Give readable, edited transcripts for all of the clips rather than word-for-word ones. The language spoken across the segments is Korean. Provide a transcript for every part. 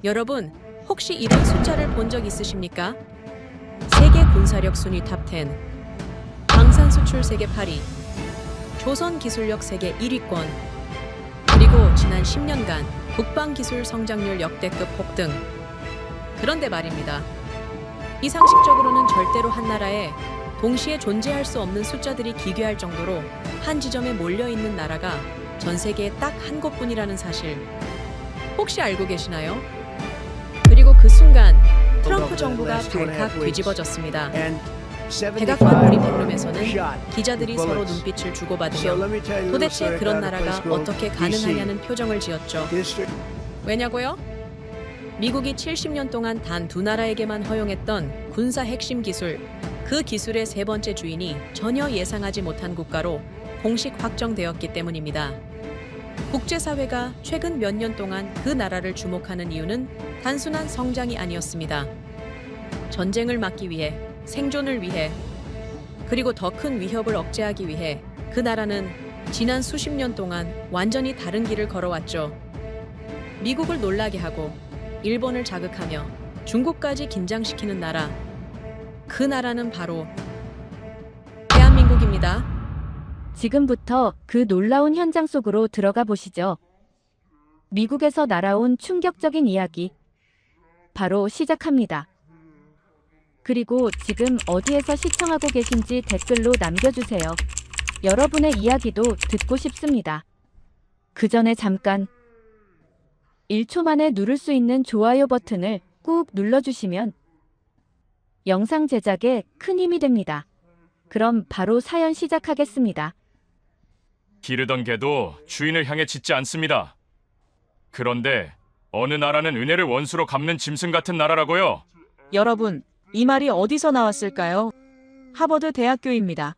여러분, 혹시 이런 숫자를 본 적 있으십니까? 세계 군사력 순위 탑10, 방산 수출 세계 8위, 조선 기술력 세계 1위권, 그리고 지난 10년간 국방 기술 성장률 역대급 폭등. 그런데 말입니다. 이 상식적으로는 절대로 한 나라에 동시에 존재할 수 없는 숫자들이 기괴할 정도로 한 지점에 몰려 있는 나라가 전 세계에 딱 한 곳뿐이라는 사실 혹시 알고 계시나요? 그리고 그 순간 트럼프 정부가 발칵 뒤집어졌습니다. 백악관 브리핑룸에서는 기자들이 서로 눈빛을 주고받으며 도대체 그런 나라가 어떻게 가능하냐는 표정을 지었죠. 왜냐고요? 미국이 70년 동안 단 두 나라에게만 허용했던 군사 핵심 기술, 그 기술의 세 번째 주인이 전혀 예상하지 못한 국가로 공식 확정되었기 때문입니다. 국제사회가 최근 몇 년 동안 그 나라를 주목하는 이유는 단순한 성장이 아니었습니다. 전쟁을 막기 위해, 생존을 위해, 그리고 더 큰 위협을 억제하기 위해 그 나라는 지난 수십 년 동안 완전히 다른 길을 걸어왔죠. 미국을 놀라게 하고 일본을 자극하며 중국까지 긴장시키는 나라. 그 나라는 바로 대한민국입니다. 지금부터 그 놀라운 현장 속으로 들어가 보시죠. 미국에서 날아온 충격적인 이야기. 바로 시작합니다. 그리고 지금 어디에서 시청하고 계신지 댓글로 남겨주세요. 여러분의 이야기도 듣고 싶습니다. 그 전에 잠깐 1초 만에 누를 수 있는 좋아요 버튼을 꾹 눌러주시면 영상 제작에 큰 힘이 됩니다. 그럼 바로 사연 시작하겠습니다. 기르던 개도 주인을 향해 짖지 않습니다. 그런데 어느 나라는 은혜를 원수로 갚는 짐승 같은 나라라고요? 여러분, 이 말이 어디서 나왔을까요? 하버드 대학교입니다.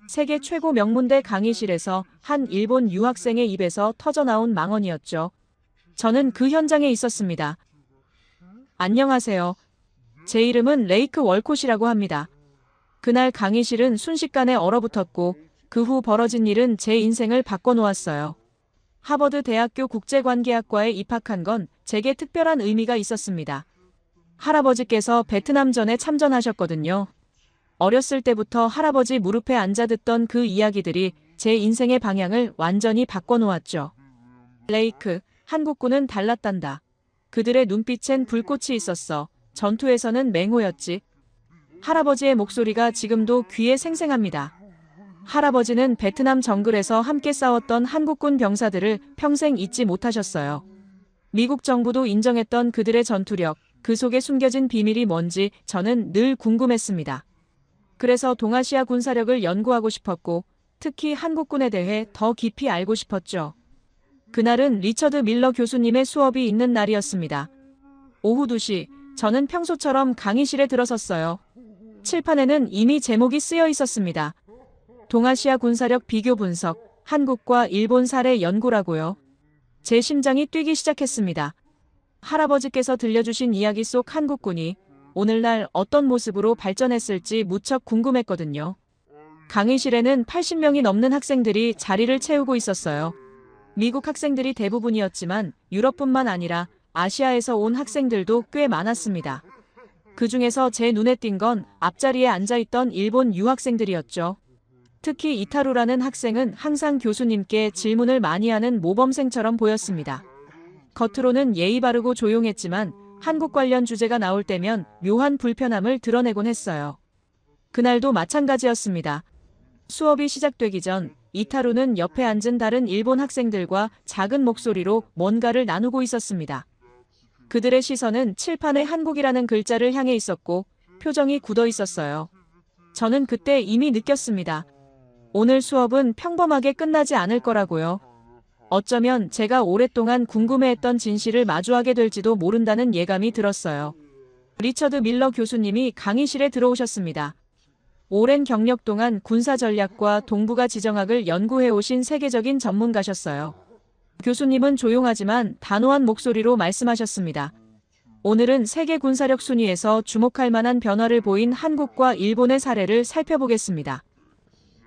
세계 최고 명문대 강의실에서 한 일본 유학생의 입에서 터져나온 망언이었죠. 저는 그 현장에 있었습니다. 안녕하세요. 제 이름은 레이크 월콧이라고 합니다. 그날 강의실은 순식간에 얼어붙었고 그 후 벌어진 일은 제 인생을 바꿔놓았어요. 하버드 대학교 국제관계학과에 입학한 건 제게 특별한 의미가 있었습니다. 할아버지께서 베트남전에 참전하셨거든요. 어렸을 때부터 할아버지 무릎에 앉아 듣던 그 이야기들이 제 인생의 방향을 완전히 바꿔놓았죠. 레이크, 한국군은 달랐단다. 그들의 눈빛엔 불꽃이 있었어. 전투에서는 맹호였지. 할아버지의 목소리가 지금도 귀에 생생합니다. 할아버지는 베트남 정글에서 함께 싸웠던 한국군 병사들을 평생 잊지 못하셨어요. 미국 정부도 인정했던 그들의 전투력, 그 속에 숨겨진 비밀이 뭔지 저는 늘 궁금했습니다. 그래서 동아시아 군사력을 연구하고 싶었고, 특히 한국군에 대해 더 깊이 알고 싶었죠. 그날은 리처드 밀러 교수님의 수업이 있는 날이었습니다. 오후 2시, 저는 평소처럼 강의실에 들어섰어요. 칠판에는 이미 제목이 쓰여 있었습니다. 동아시아 군사력 비교 분석, 한국과 일본 사례 연구라고요. 제 심장이 뛰기 시작했습니다. 할아버지께서 들려주신 이야기 속 한국군이 오늘날 어떤 모습으로 발전했을지 무척 궁금했거든요. 강의실에는 80명이 넘는 학생들이 자리를 채우고 있었어요. 미국 학생들이 대부분이었지만 유럽뿐만 아니라 아시아에서 온 학생들도 꽤 많았습니다. 그 중에서 제 눈에 띈 건 앞자리에 앉아있던 일본 유학생들이었죠. 특히 이타루라는 학생은 항상 교수님께 질문을 많이 하는 모범생처럼 보였습니다. 겉으로는 예의 바르고 조용했지만 한국 관련 주제가 나올 때면 묘한 불편함을 드러내곤 했어요. 그날도 마찬가지였습니다. 수업이 시작되기 전 이타루는 옆에 앉은 다른 일본 학생들과 작은 목소리로 뭔가를 나누고 있었습니다. 그들의 시선은 칠판에 한국이라는 글자를 향해 있었고 표정이 굳어 있었어요. 저는 그때 이미 느꼈습니다. 오늘 수업은 평범하게 끝나지 않을 거라고요. 어쩌면 제가 오랫동안 궁금해했던 진실을 마주하게 될지도 모른다는 예감이 들었어요. 리처드 밀러 교수님이 강의실에 들어오셨습니다. 오랜 경력 동안 군사 전략과 동북아 지정학을 연구해 오신 세계적인 전문가셨어요. 교수님은 조용하지만 단호한 목소리로 말씀하셨습니다. 오늘은 세계 군사력 순위에서 주목할 만한 변화를 보인 한국과 일본의 사례를 살펴보겠습니다.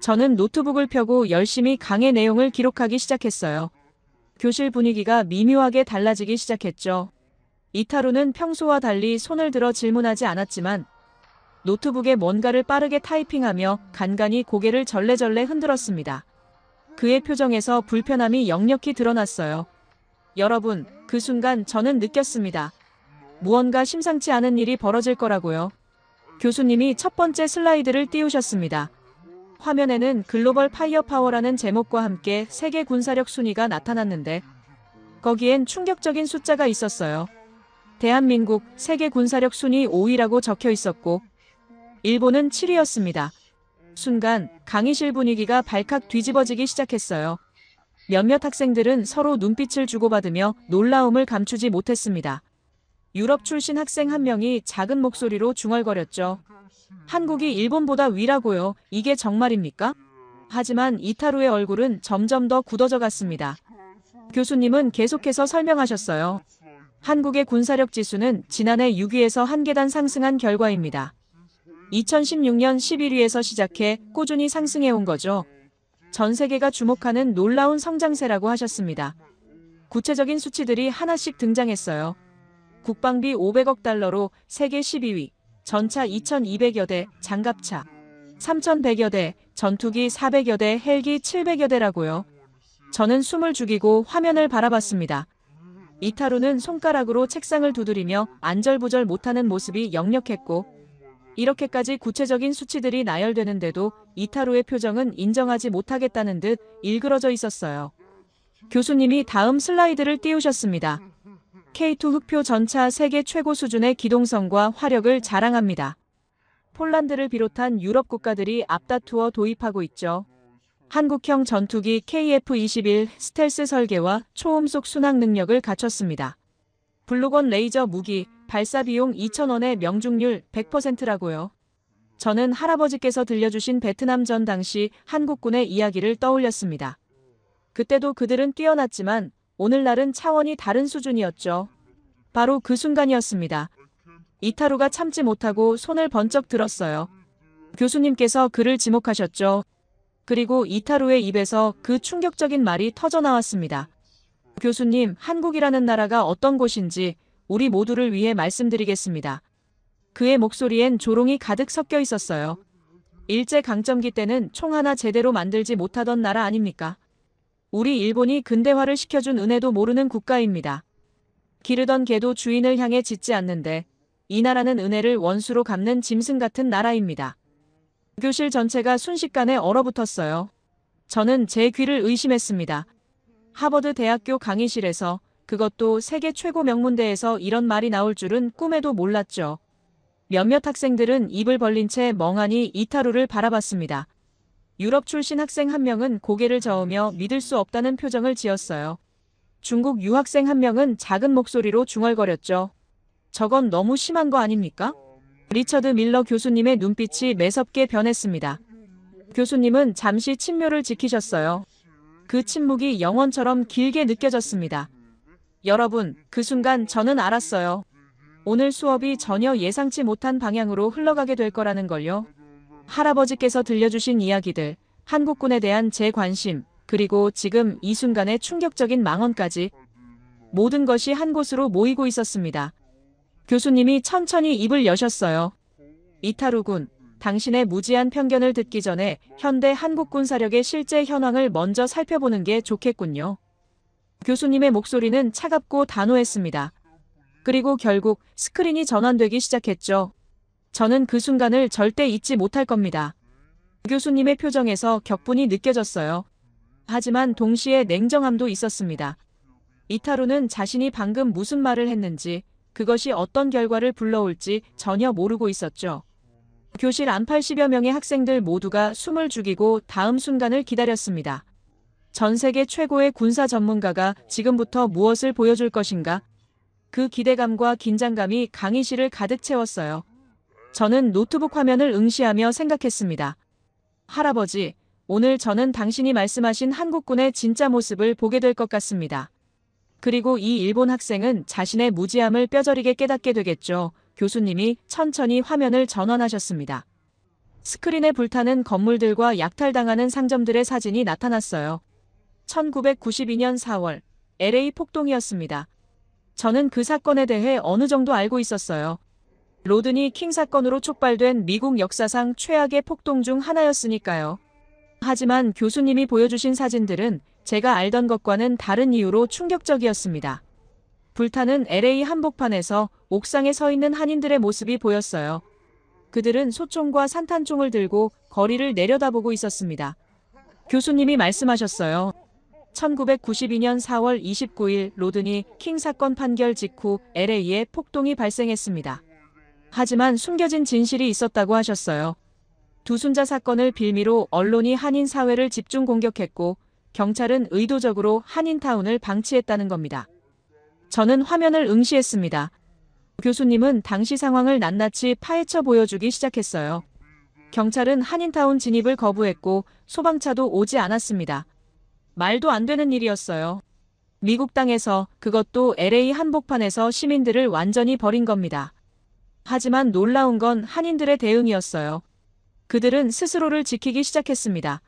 저는 노트북을 펴고 열심히 강의 내용을 기록하기 시작했어요. 교실 분위기가 미묘하게 달라지기 시작했죠. 이타루는 평소와 달리 손을 들어 질문하지 않았지만 노트북에 뭔가를 빠르게 타이핑하며 간간히 고개를 절레절레 흔들었습니다. 그의 표정에서 불편함이 역력히 드러났어요. 여러분, 그 순간 저는 느꼈습니다. 무언가 심상치 않은 일이 벌어질 거라고요. 교수님이 첫 번째 슬라이드를 띄우셨습니다. 화면에는 글로벌 파이어파워라는 제목과 함께 세계 군사력 순위가 나타났는데 거기엔 충격적인 숫자가 있었어요. 대한민국 세계 군사력 순위 5위라고 적혀 있었고 일본은 7위였습니다. 순간 강의실 분위기가 발칵 뒤집어지기 시작했어요. 몇몇 학생들은 서로 눈빛을 주고받으며 놀라움을 감추지 못했습니다. 유럽 출신 학생 한 명이 작은 목소리로 중얼거렸죠. 한국이 일본보다 위라고요. 이게 정말입니까? 하지만 이타루의 얼굴은 점점 더 굳어져 갔습니다. 교수님은 계속해서 설명하셨어요. 한국의 군사력 지수는 지난해 6위에서 한 계단 상승한 결과입니다. 2016년 11위에서 시작해 꾸준히 상승해온 거죠. 전 세계가 주목하는 놀라운 성장세라고 하셨습니다. 구체적인 수치들이 하나씩 등장했어요. 국방비 500억 달러로 세계 12위, 전차 2200여 대, 장갑차 3100여 대, 전투기 400여 대, 헬기 700여 대라고요. 저는 숨을 죽이고 화면을 바라봤습니다. 이타루는 손가락으로 책상을 두드리며 안절부절 못하는 모습이 역력했고 이렇게까지 구체적인 수치들이 나열되는데도 이타루의 표정은 인정하지 못하겠다는 듯 일그러져 있었어요. 교수님이 다음 슬라이드를 띄우셨습니다. K2 흑표 전차 세계 최고 수준의 기동성과 화력을 자랑합니다. 폴란드를 비롯한 유럽 국가들이 앞다투어 도입하고 있죠. 한국형 전투기 KF-21 스텔스 설계와 초음속 순항 능력을 갖췄습니다. 블루건 레이저 무기, 발사 비용 2,000원에 명중률 100%라고요. 저는 할아버지께서 들려주신 베트남전 당시 한국군의 이야기를 떠올렸습니다. 그때도 그들은 뛰어났지만 오늘날은 차원이 다른 수준이었죠. 바로 그 순간이었습니다. 이타루가 참지 못하고 손을 번쩍 들었어요. 교수님께서 그를 지목하셨죠. 그리고 이타루의 입에서 그 충격적인 말이 터져 나왔습니다. 교수님, 한국이라는 나라가 어떤 곳인지 우리 모두를 위해 말씀드리겠습니다. 그의 목소리엔 조롱이 가득 섞여 있었어요. 일제강점기 때는 총 하나 제대로 만들지 못하던 나라 아닙니까? 우리 일본이 근대화를 시켜준 은혜도 모르는 국가입니다. 기르던 개도 주인을 향해 짖지 않는데 이 나라는 은혜를 원수로 갚는 짐승 같은 나라입니다. 교실 전체가 순식간에 얼어붙었어요. 저는 제 귀를 의심했습니다. 하버드 대학교 강의실에서, 그것도 세계 최고 명문대에서 이런 말이 나올 줄은 꿈에도 몰랐죠. 몇몇 학생들은 입을 벌린 채 멍하니 이타루를 바라봤습니다. 유럽 출신 학생 한 명은 고개를 저으며 믿을 수 없다는 표정을 지었어요. 중국 유학생 한 명은 작은 목소리로 중얼거렸죠. 저건 너무 심한 거 아닙니까? 리처드 밀러 교수님의 눈빛이 매섭게 변했습니다. 교수님은 잠시 침묘를 지키셨어요. 그 침묵이 영원처럼 길게 느껴졌습니다. 여러분, 그 순간 저는 알았어요. 오늘 수업이 전혀 예상치 못한 방향으로 흘러가게 될 거라는 걸요. 할아버지께서 들려주신 이야기들, 한국군에 대한 제 관심, 그리고 지금 이 순간의 충격적인 망언까지 모든 것이 한 곳으로 모이고 있었습니다. 교수님이 천천히 입을 여셨어요. 이타루 군, 당신의 무지한 편견을 듣기 전에 현대 한국 군사력의 실제 현황을 먼저 살펴보는 게 좋겠군요. 교수님의 목소리는 차갑고 단호했습니다. 그리고 결국 스크린이 전환되기 시작했죠. 저는 그 순간을 절대 잊지 못할 겁니다. 교수님의 표정에서 격분이 느껴졌어요. 하지만 동시에 냉정함도 있었습니다. 이타루는 자신이 방금 무슨 말을 했는지, 그것이 어떤 결과를 불러올지 전혀 모르고 있었죠. 교실 안 80여 명의 학생들 모두가 숨을 죽이고 다음 순간을 기다렸습니다. 전 세계 최고의 군사 전문가가 지금부터 무엇을 보여줄 것인가? 그 기대감과 긴장감이 강의실을 가득 채웠어요. 저는 노트북 화면을 응시하며 생각했습니다. 할아버지, 오늘 저는 당신이 말씀하신 한국군의 진짜 모습을 보게 될 것 같습니다. 그리고 이 일본 학생은 자신의 무지함을 뼈저리게 깨닫게 되겠죠. 교수님이 천천히 화면을 전환하셨습니다. 스크린에 불타는 건물들과 약탈당하는 상점들의 사진이 나타났어요. 1992년 4월, LA 폭동이었습니다. 저는 그 사건에 대해 어느 정도 알고 있었어요. 로드니 킹 사건으로 촉발된 미국 역사상 최악의 폭동 중 하나였으니까요. 하지만 교수님이 보여주신 사진들은 제가 알던 것과는 다른 이유로 충격적이었습니다. 불타는 LA 한복판에서 옥상에 서 있는 한인들의 모습이 보였어요. 그들은 소총과 산탄총을 들고 거리를 내려다보고 있었습니다. 교수님이 말씀하셨어요. 1992년 4월 29일 로드니 킹 사건 판결 직후 LA에 폭동이 발생했습니다. 하지만 숨겨진 진실이 있었다고 하셨어요. 두순자 사건을 빌미로 언론이 한인 사회를 집중 공격했고 경찰은 의도적으로 한인타운을 방치했다는 겁니다. 저는 화면을 응시했습니다. 교수님은 당시 상황을 낱낱이 파헤쳐 보여주기 시작했어요. 경찰은 한인타운 진입을 거부했고 소방차도 오지 않았습니다. 말도 안 되는 일이었어요. 미국 땅에서, 그것도 LA 한복판에서 시민들을 완전히 버린 겁니다. 하지만 놀라운 건 한인들의 대응이었어요. 그들은 스스로를 지키기 시작했습니다.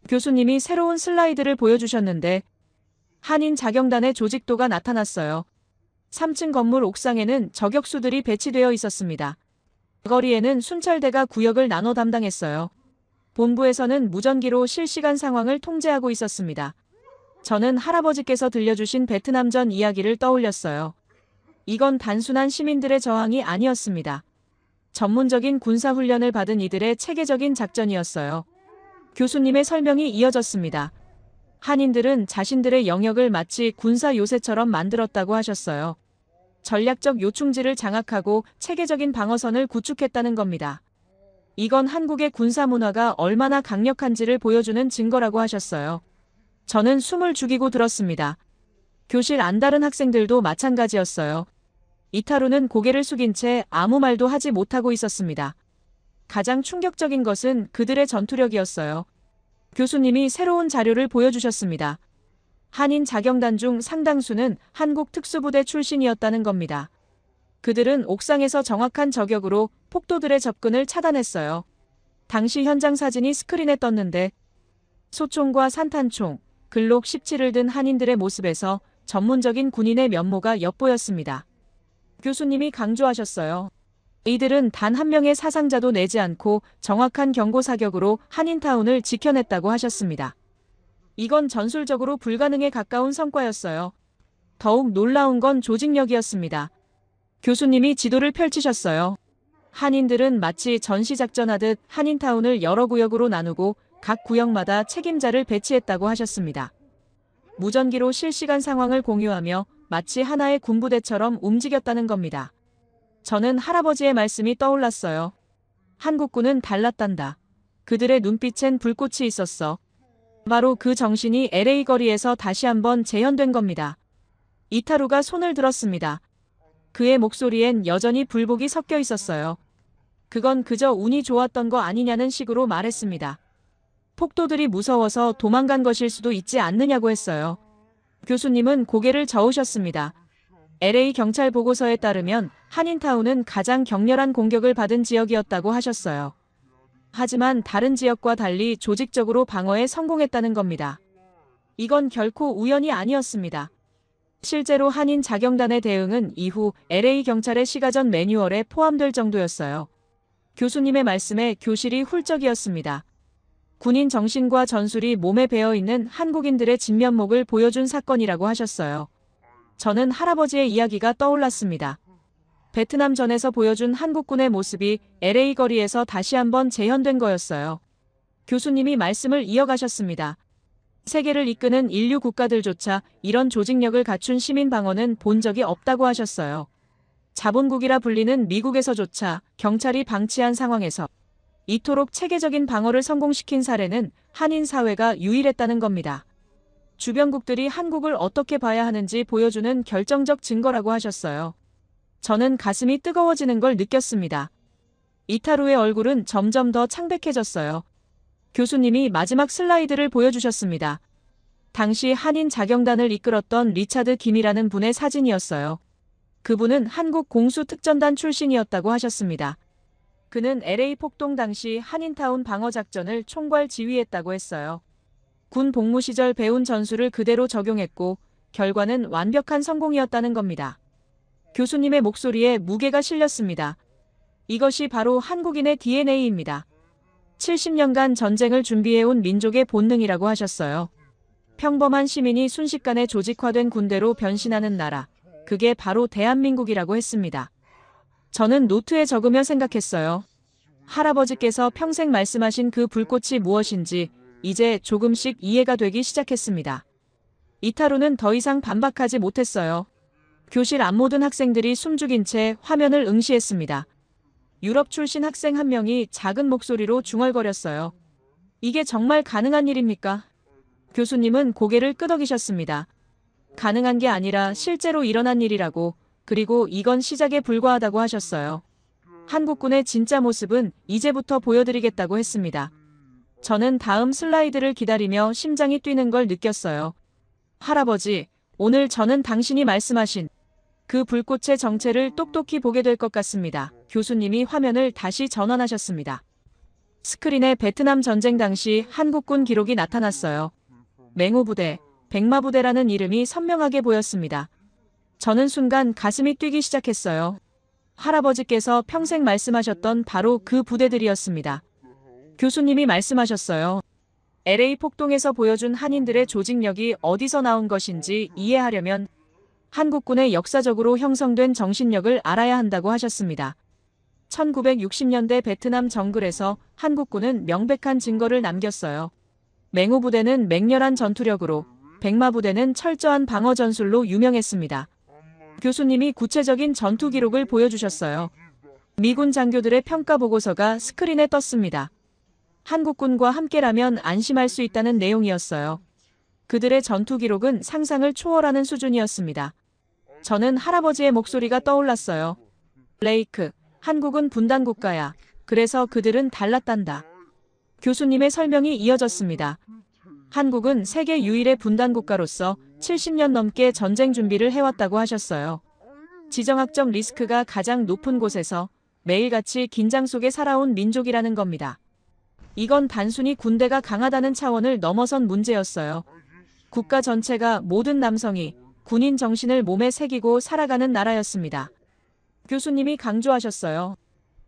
교수님이 새로운 슬라이드를 보여주셨는데 한인 자경단의 조직도가 나타났어요. 3층 건물 옥상에는 저격수들이 배치되어 있었습니다. 거리에는 순찰대가 구역을 나눠 담당했어요. 본부에서는 무전기로 실시간 상황을 통제하고 있었습니다. 저는 할아버지께서 들려주신 베트남전 이야기를 떠올렸어요. 이건 단순한 시민들의 저항이 아니었습니다. 전문적인 군사훈련을 받은 이들의 체계적인 작전이었어요. 교수님의 설명이 이어졌습니다. 한인들은 자신들의 영역을 마치 군사 요새처럼 만들었다고 하셨어요. 전략적 요충지를 장악하고 체계적인 방어선을 구축했다는 겁니다. 이건 한국의 군사 문화가 얼마나 강력한지를 보여주는 증거라고 하셨어요. 저는 숨을 죽이고 들었습니다. 교실 안다른 학생들도 마찬가지였어요. 이타루는 고개를 숙인 채 아무 말도 하지 못하고 있었습니다. 가장 충격적인 것은 그들의 전투력이었어요. 교수님이 새로운 자료를 보여주셨습니다. 한인 자경단 중 상당수는 한국 특수부대 출신이었다는 겁니다. 그들은 옥상에서 정확한 저격으로 폭도들의 접근을 차단했어요. 당시 현장 사진이 스크린에 떴는데 소총과 산탄총, 글록 17을 든 한인들의 모습에서 전문적인 군인의 면모가 엿보였습니다. 교수님이 강조하셨어요. 이들은 단 한 명의 사상자도 내지 않고 정확한 경고 사격으로 한인타운을 지켜냈다고 하셨습니다. 이건 전술적으로 불가능에 가까운 성과였어요. 더욱 놀라운 건 조직력이었습니다. 교수님이 지도를 펼치셨어요. 한인들은 마치 전시작전하듯 한인타운을 여러 구역으로 나누고 각 구역마다 책임자를 배치했다고 하셨습니다. 무전기로 실시간 상황을 공유하며 마치 하나의 군부대처럼 움직였다는 겁니다. 저는 할아버지의 말씀이 떠올랐어요. 한국군은 달랐단다. 그들의 눈빛엔 불꽃이 있었어. 바로 그 정신이 LA 거리에서 다시 한번 재현된 겁니다. 이타루가 손을 들었습니다. 그의 목소리엔 여전히 불복이 섞여 있었어요. 그건 그저 운이 좋았던 거 아니냐는 식으로 말했습니다. 폭도들이 무서워서 도망간 것일 수도 있지 않느냐고 했어요. 교수님은 고개를 저으셨습니다. LA 경찰 보고서에 따르면 한인타운은 가장 격렬한 공격을 받은 지역이었다고 하셨어요. 하지만 다른 지역과 달리 조직적으로 방어에 성공했다는 겁니다. 이건 결코 우연이 아니었습니다. 실제로 한인 자경단의 대응은 이후 LA 경찰의 시가전 매뉴얼에 포함될 정도였어요. 교수님의 말씀에 교실이 훌쩍이었습니다. 군인 정신과 전술이 몸에 배어있는 한국인들의 진면목을 보여준 사건이라고 하셨어요. 저는 할아버지의 이야기가 떠올랐습니다. 베트남전에서 보여준 한국군의 모습이 LA 거리에서 다시 한번 재현된 거였어요. 교수님이 말씀을 이어가셨습니다. 세계를 이끄는 인류 국가들조차 이런 조직력을 갖춘 시민 방어는 본 적이 없다고 하셨어요. 자본국이라 불리는 미국에서조차 경찰이 방치한 상황에서 이토록 체계적인 방어를 성공시킨 사례는 한인 사회가 유일했다는 겁니다. 주변국들이 한국을 어떻게 봐야 하는지 보여주는 결정적 증거라고 하셨어요. 저는 가슴이 뜨거워지는 걸 느꼈습니다. 이타루의 얼굴은 점점 더 창백해졌어요. 교수님이 마지막 슬라이드를 보여주셨습니다. 당시 한인 자경단을 이끌었던 리차드 김이라는 분의 사진이었어요. 그분은 한국 공수특전단 출신이었다고 하셨습니다. 그는 LA 폭동 당시 한인타운 방어작전을 총괄 지휘했다고 했어요. 군 복무 시절 배운 전술을 그대로 적용했고 결과는 완벽한 성공이었다는 겁니다. 교수님의 목소리에 무게가 실렸습니다. 이것이 바로 한국인의 DNA입니다. 70년간 전쟁을 준비해온 민족의 본능이라고 하셨어요. 평범한 시민이 순식간에 조직화된 군대로 변신하는 나라. 그게 바로 대한민국이라고 했습니다. 저는 노트에 적으며 생각했어요. 할아버지께서 평생 말씀하신 그 불꽃이 무엇인지 이제 조금씩 이해가 되기 시작했습니다. 이타루는 더 이상 반박하지 못했어요. 교실 앞 모든 학생들이 숨죽인 채 화면을 응시했습니다. 유럽 출신 학생 한 명이 작은 목소리로 중얼거렸어요. 이게 정말 가능한 일입니까? 교수님은 고개를 끄덕이셨습니다. 가능한 게 아니라 실제로 일어난 일이라고, 그리고 이건 시작에 불과하다고 하셨어요. 한국군의 진짜 모습은 이제부터 보여드리겠다고 했습니다. 저는 다음 슬라이드를 기다리며 심장이 뛰는 걸 느꼈어요. 할아버지, 오늘 저는 당신이 말씀하신 그 불꽃의 정체를 똑똑히 보게 될 것 같습니다. 교수님이 화면을 다시 전환하셨습니다. 스크린에 베트남 전쟁 당시 한국군 기록이 나타났어요. 맹호부대, 백마부대라는 이름이 선명하게 보였습니다. 저는 순간 가슴이 뛰기 시작했어요. 할아버지께서 평생 말씀하셨던 바로 그 부대들이었습니다. 교수님이 말씀하셨어요. LA 폭동에서 보여준 한인들의 조직력이 어디서 나온 것인지 이해하려면 한국군의 역사적으로 형성된 정신력을 알아야 한다고 하셨습니다. 1960년대 베트남 정글에서 한국군은 명백한 증거를 남겼어요. 맹호부대는 맹렬한 전투력으로, 백마부대는 철저한 방어 전술로 유명했습니다. 교수님이 구체적인 전투 기록을 보여주셨어요. 미군 장교들의 평가 보고서가 스크린에 떴습니다. 한국군과 함께라면 안심할 수 있다는 내용이었어요. 그들의 전투 기록은 상상을 초월하는 수준이었습니다. 저는 할아버지의 목소리가 떠올랐어요. 레이크, 한국은 분단 국가야. 그래서 그들은 달랐단다. 교수님의 설명이 이어졌습니다. 한국은 세계 유일의 분단 국가로서 70년 넘게 전쟁 준비를 해왔다고 하셨어요. 지정학적 리스크가 가장 높은 곳에서 매일같이 긴장 속에 살아온 민족이라는 겁니다. 이건 단순히 군대가 강하다는 차원을 넘어선 문제였어요. 국가 전체가 모든 남성이 군인 정신을 몸에 새기고 살아가는 나라였습니다. 교수님이 강조하셨어요.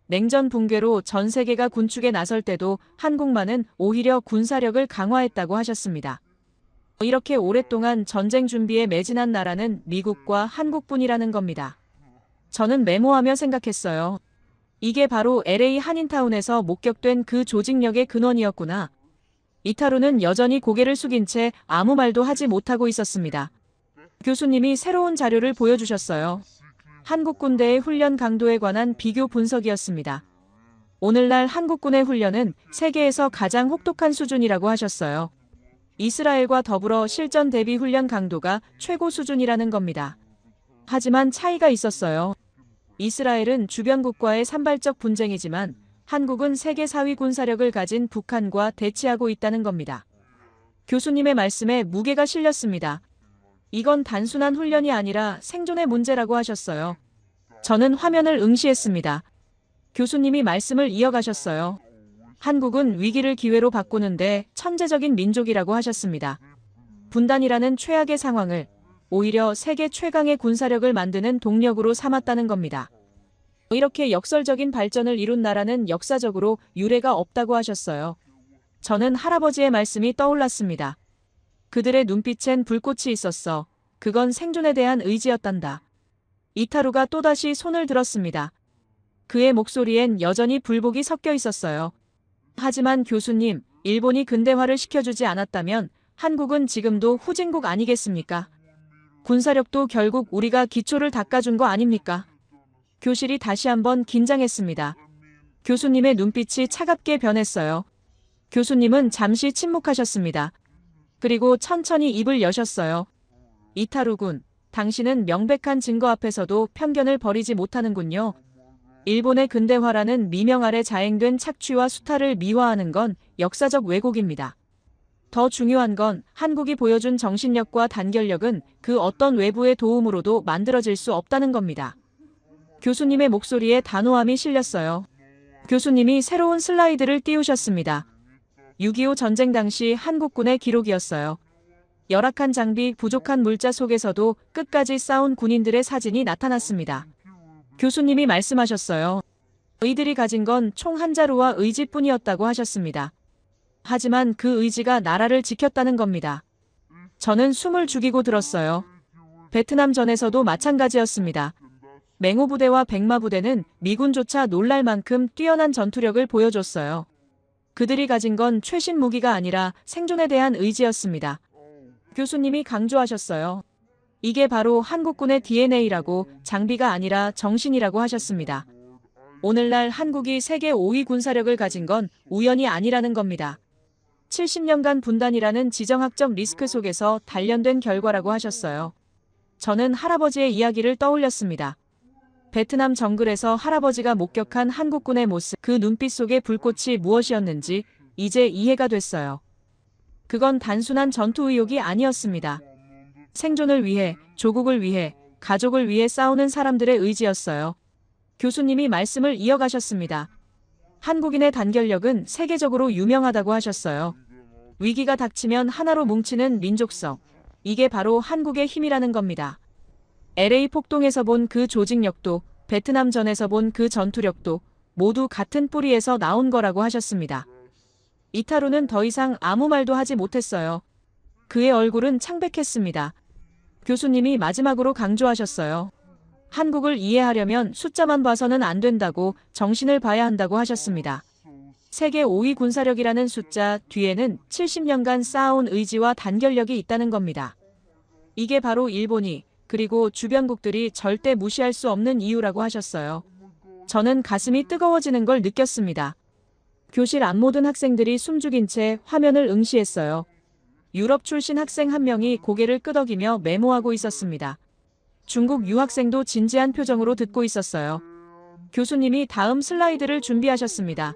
냉전 붕괴로 전 세계가 군축에 나설 때도 한국만은 오히려 군사력을 강화했다고 하셨습니다. 이렇게 오랫동안 전쟁 준비에 매진한 나라는 미국과 한국뿐이라는 겁니다. 저는 메모하며 생각했어요. 이게 바로 LA 한인타운에서 목격된 그 조직력의 근원이었구나. 이타루는 여전히 고개를 숙인 채 아무 말도 하지 못하고 있었습니다. 교수님이 새로운 자료를 보여주셨어요. 한국 군대의 훈련 강도에 관한 비교 분석이었습니다. 오늘날 한국군의 훈련은 세계에서 가장 혹독한 수준이라고 하셨어요. 이스라엘과 더불어 실전 대비 훈련 강도가 최고 수준이라는 겁니다. 하지만 차이가 있었어요. 이스라엘은 주변국과의 산발적 분쟁이지만 한국은 세계 4위 군사력을 가진 북한과 대치하고 있다는 겁니다. 교수님의 말씀에 무게가 실렸습니다. 이건 단순한 훈련이 아니라 생존의 문제라고 하셨어요. 저는 화면을 응시했습니다. 교수님이 말씀을 이어가셨어요. 한국은 위기를 기회로 바꾸는데 천재적인 민족이라고 하셨습니다. 분단이라는 최악의 상황을 오히려 세계 최강의 군사력을 만드는 동력으로 삼았다는 겁니다. 이렇게 역설적인 발전을 이룬 나라는 역사적으로 유례가 없다고 하셨어요. 저는 할아버지의 말씀이 떠올랐습니다. 그들의 눈빛엔 불꽃이 있었어. 그건 생존에 대한 의지였단다. 이타루가 또다시 손을 들었습니다. 그의 목소리엔 여전히 불복이 섞여 있었어요. 하지만 교수님, 일본이 근대화를 시켜주지 않았다면 한국은 지금도 후진국 아니겠습니까? 군사력도 결국 우리가 기초를 닦아준 거 아닙니까? 교실이 다시 한번 긴장했습니다. 교수님의 눈빛이 차갑게 변했어요. 교수님은 잠시 침묵하셨습니다. 그리고 천천히 입을 여셨어요. 이타루 군, 당신은 명백한 증거 앞에서도 편견을 버리지 못하는군요. 일본의 근대화라는 미명 아래 자행된 착취와 수탈을 미화하는 건 역사적 왜곡입니다. 더 중요한 건 한국이 보여준 정신력과 단결력은 그 어떤 외부의 도움으로도 만들어질 수 없다는 겁니다. 교수님의 목소리에 단호함이 실렸어요. 교수님이 새로운 슬라이드를 띄우셨습니다. 6.25 전쟁 당시 한국군의 기록이었어요. 열악한 장비, 부족한 물자 속에서도 끝까지 싸운 군인들의 사진이 나타났습니다. 교수님이 말씀하셨어요. 의들이 가진 건 총 한 자루와 의지뿐이었다고 하셨습니다. 하지만 그 의지가 나라를 지켰다는 겁니다. 저는 숨을 죽이고 들었어요. 베트남전에서도 마찬가지였습니다. 맹호 부대와 백마 부대는 미군조차 놀랄 만큼 뛰어난 전투력을 보여줬어요. 그들이 가진 건 최신 무기가 아니라 생존에 대한 의지였습니다. 교수님이 강조하셨어요. 이게 바로 한국군의 DNA라고, 장비가 아니라 정신이라고 하셨습니다. 오늘날 한국이 세계 5위 군사력을 가진 건 우연이 아니라는 겁니다. 70년간 분단이라는 지정학적 리스크 속에서 단련된 결과라고 하셨어요. 저는 할아버지의 이야기를 떠올렸습니다. 베트남 정글에서 할아버지가 목격한 한국군의 모습, 그 눈빛 속의 불꽃이 무엇이었는지 이제 이해가 됐어요. 그건 단순한 전투 의욕이 아니었습니다. 생존을 위해, 조국을 위해, 가족을 위해 싸우는 사람들의 의지였어요. 교수님이 말씀을 이어가셨습니다. 한국인의 단결력은 세계적으로 유명하다고 하셨어요. 위기가 닥치면 하나로 뭉치는 민족성. 이게 바로 한국의 힘이라는 겁니다. LA 폭동에서 본 그 조직력도, 베트남전에서 본 그 전투력도 모두 같은 뿌리에서 나온 거라고 하셨습니다. 이타루는 더 이상 아무 말도 하지 못했어요. 그의 얼굴은 창백했습니다. 교수님이 마지막으로 강조하셨어요. 한국을 이해하려면 숫자만 봐서는 안 된다고, 정신을 봐야 한다고 하셨습니다. 세계 5위 군사력이라는 숫자 뒤에는 70년간 쌓아온 의지와 단결력이 있다는 겁니다. 이게 바로 일본이, 그리고 주변국들이 절대 무시할 수 없는 이유라고 하셨어요. 저는 가슴이 뜨거워지는 걸 느꼈습니다. 교실 앞 모든 학생들이 숨죽인 채 화면을 응시했어요. 유럽 출신 학생 한 명이 고개를 끄덕이며 메모하고 있었습니다. 중국 유학생도 진지한 표정으로 듣고 있었어요. 교수님이 다음 슬라이드를 준비하셨습니다.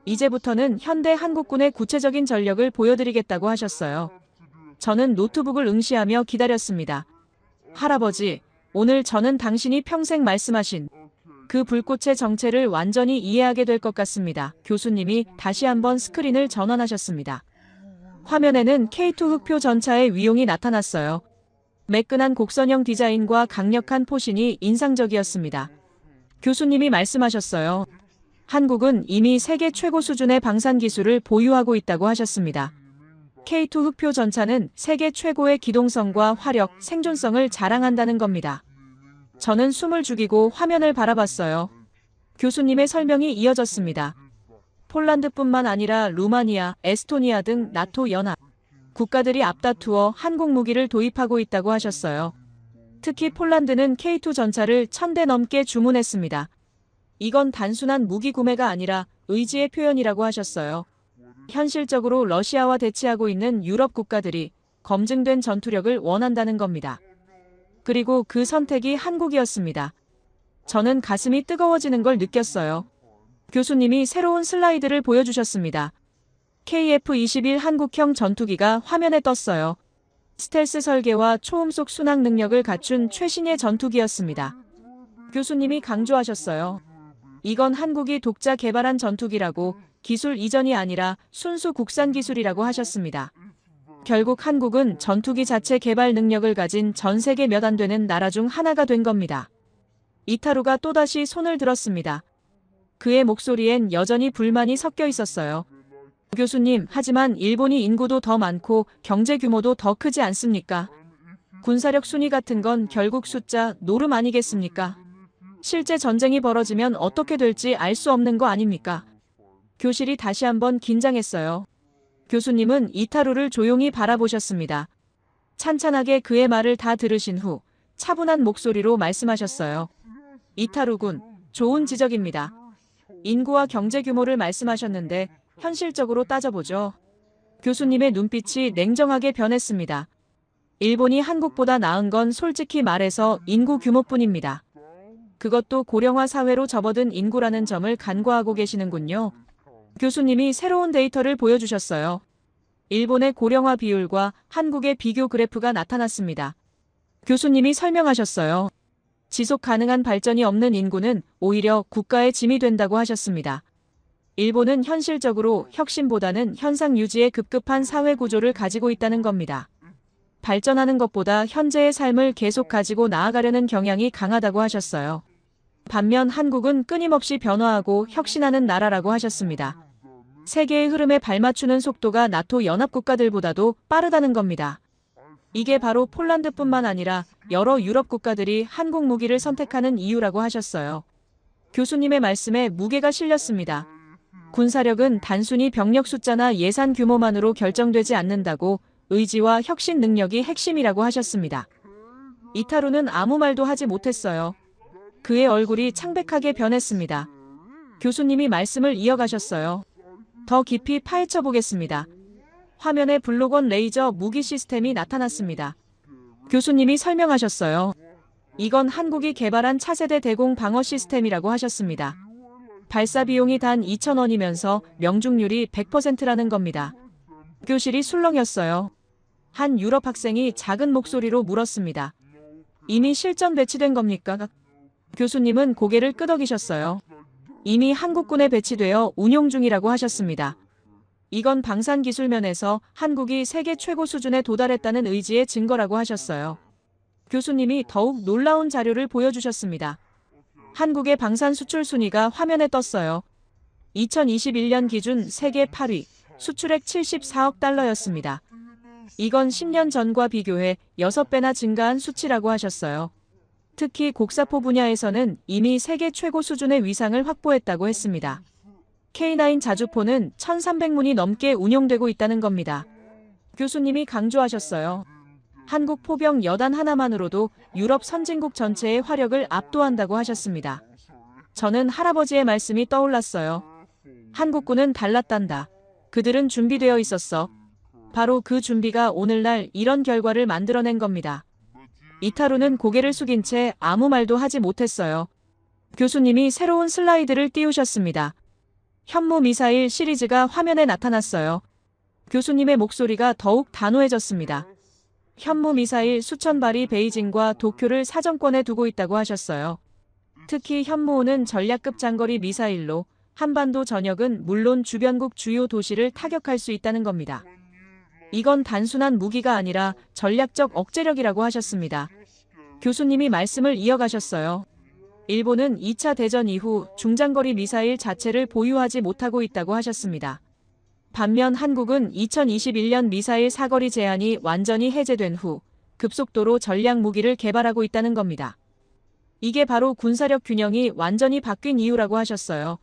이제부터는 현대 한국군의 구체적인 전력을 보여드리겠다고 하셨어요. 저는 노트북을 응시하며 기다렸습니다. 할아버지, 오늘 저는 당신이 평생 말씀하신 그 불꽃의 정체를 완전히 이해하게 될 것 같습니다. 교수님이 다시 한번 스크린을 전환하셨습니다. 화면에는 K2 흑표 전차의 위용이 나타났어요. 매끈한 곡선형 디자인과 강력한 포신이 인상적이었습니다. 교수님이 말씀하셨어요. 한국은 이미 세계 최고 수준의 방산 기술을 보유하고 있다고 하셨습니다. K2 흑표 전차는 세계 최고의 기동성과 화력, 생존성을 자랑한다는 겁니다. 저는 숨을 죽이고 화면을 바라봤어요. 교수님의 설명이 이어졌습니다. 폴란드뿐만 아니라 루마니아, 에스토니아 등 나토 연합 국가들이 앞다투어 한국 무기를 도입하고 있다고 하셨어요. 특히 폴란드는 K2 전차를 1000대 넘게 주문했습니다. 이건 단순한 무기 구매가 아니라 의지의 표현이라고 하셨어요. 현실적으로 러시아와 대치하고 있는 유럽 국가들이 검증된 전투력을 원한다는 겁니다. 그리고 그 선택이 한국이었습니다. 저는 가슴이 뜨거워지는 걸 느꼈어요. 교수님이 새로운 슬라이드를 보여주셨습니다. KF-21 한국형 전투기가 화면에 떴어요. 스텔스 설계와 초음속 순항 능력을 갖춘 최신의 전투기였습니다. 교수님이 강조하셨어요. 이건 한국이 독자 개발한 전투기라고, 기술 이전이 아니라 순수 국산 기술이라고 하셨습니다. 결국 한국은 전투기 자체 개발 능력을 가진 전 세계 몇 안 되는 나라 중 하나가 된 겁니다. 이타루가 또다시 손을 들었습니다. 그의 목소리엔 여전히 불만이 섞여 있었어요. 교수님, 하지만 일본이 인구도 더 많고 경제 규모도 더 크지 않습니까? 군사력 순위 같은 건 결국 숫자, 노름 아니겠습니까? 실제 전쟁이 벌어지면 어떻게 될지 알 수 없는 거 아닙니까? 교실이 다시 한번 긴장했어요. 교수님은 이타루를 조용히 바라보셨습니다. 찬찬하게 그의 말을 다 들으신 후 차분한 목소리로 말씀하셨어요. 이타루 군, 좋은 지적입니다. 인구와 경제 규모를 말씀하셨는데 현실적으로 따져보죠. 교수님의 눈빛이 냉정하게 변했습니다. 일본이 한국보다 나은 건 솔직히 말해서 인구 규모뿐입니다. 그것도 고령화 사회로 접어든 인구라는 점을 간과하고 계시는군요. 교수님이 새로운 데이터를 보여주셨어요. 일본의 고령화 비율과 한국의 비교 그래프가 나타났습니다. 교수님이 설명하셨어요. 지속 가능한 발전이 없는 인구는 오히려 국가의 짐이 된다고 하셨습니다. 일본은 현실적으로 혁신보다는 현상 유지에 급급한 사회 구조를 가지고 있다는 겁니다. 발전하는 것보다 현재의 삶을 계속 가지고 나아가려는 경향이 강하다고 하셨어요. 반면 한국은 끊임없이 변화하고 혁신하는 나라라고 하셨습니다. 세계의 흐름에 발맞추는 속도가 나토 연합국가들보다도 빠르다는 겁니다. 이게 바로 폴란드뿐만 아니라 여러 유럽 국가들이 한국 무기를 선택하는 이유라고 하셨어요. 교수님의 말씀에 무게가 실렸습니다. 군사력은 단순히 병력 숫자나 예산 규모만으로 결정되지 않는다고, 의지와 혁신 능력이 핵심이라고 하셨습니다. 이타루는 아무 말도 하지 못했어요. 그의 얼굴이 창백하게 변했습니다. 교수님이 말씀을 이어가셨어요. 더 깊이 파헤쳐 보겠습니다. 화면에 블록원 레이저 무기 시스템이 나타났습니다. 교수님이 설명하셨어요. 이건 한국이 개발한 차세대 대공 방어 시스템이라고 하셨습니다. 발사 비용이 단 2,000원이면서 명중률이 100%라는 겁니다. 교실이 술렁였어요. 한 유럽 학생이 작은 목소리로 물었습니다. 이미 실전 배치된 겁니까? 교수님은 고개를 끄덕이셨어요. 이미 한국군에 배치되어 운용 중이라고 하셨습니다. 이건 방산 기술 면에서 한국이 세계 최고 수준에 도달했다는 의지의 증거라고 하셨어요. 교수님이 더욱 놀라운 자료를 보여주셨습니다. 한국의 방산 수출 순위가 화면에 떴어요. 2021년 기준 세계 8위, 수출액 74억 달러였습니다. 이건 10년 전과 비교해 6배나 증가한 수치라고 하셨어요. 특히 곡사포 분야에서는 이미 세계 최고 수준의 위상을 확보했다고 했습니다. K9 자주포는 1,300문이 넘게 운용되고 있다는 겁니다. 교수님이 강조하셨어요. 한국 포병 여단 하나만으로도 유럽 선진국 전체의 화력을 압도한다고 하셨습니다. 저는 할아버지의 말씀이 떠올랐어요. 한국군은 달랐단다. 그들은 준비되어 있었어. 바로 그 준비가 오늘날 이런 결과를 만들어낸 겁니다. 이타루는 고개를 숙인 채 아무 말도 하지 못했어요. 교수님이 새로운 슬라이드를 띄우셨습니다. 현무 미사일 시리즈가 화면에 나타났어요. 교수님의 목소리가 더욱 단호해졌습니다. 현무 미사일 수천 발이 베이징과 도쿄를 사정권에 두고 있다고 하셨어요. 특히 현무호는 전략급 장거리 미사일로 한반도 전역은 물론 주변국 주요 도시를 타격할 수 있다는 겁니다. 이건 단순한 무기가 아니라 전략적 억제력이라고 하셨습니다. 교수님이 말씀을 이어가셨어요. 일본은 2차 대전 이후 중장거리 미사일 자체를 보유하지 못하고 있다고 하셨습니다. 반면 한국은 2021년 미사일 사거리 제한이 완전히 해제된 후 급속도로 전략 무기를 개발하고 있다는 겁니다. 이게 바로 군사력 균형이 완전히 바뀐 이유라고 하셨어요.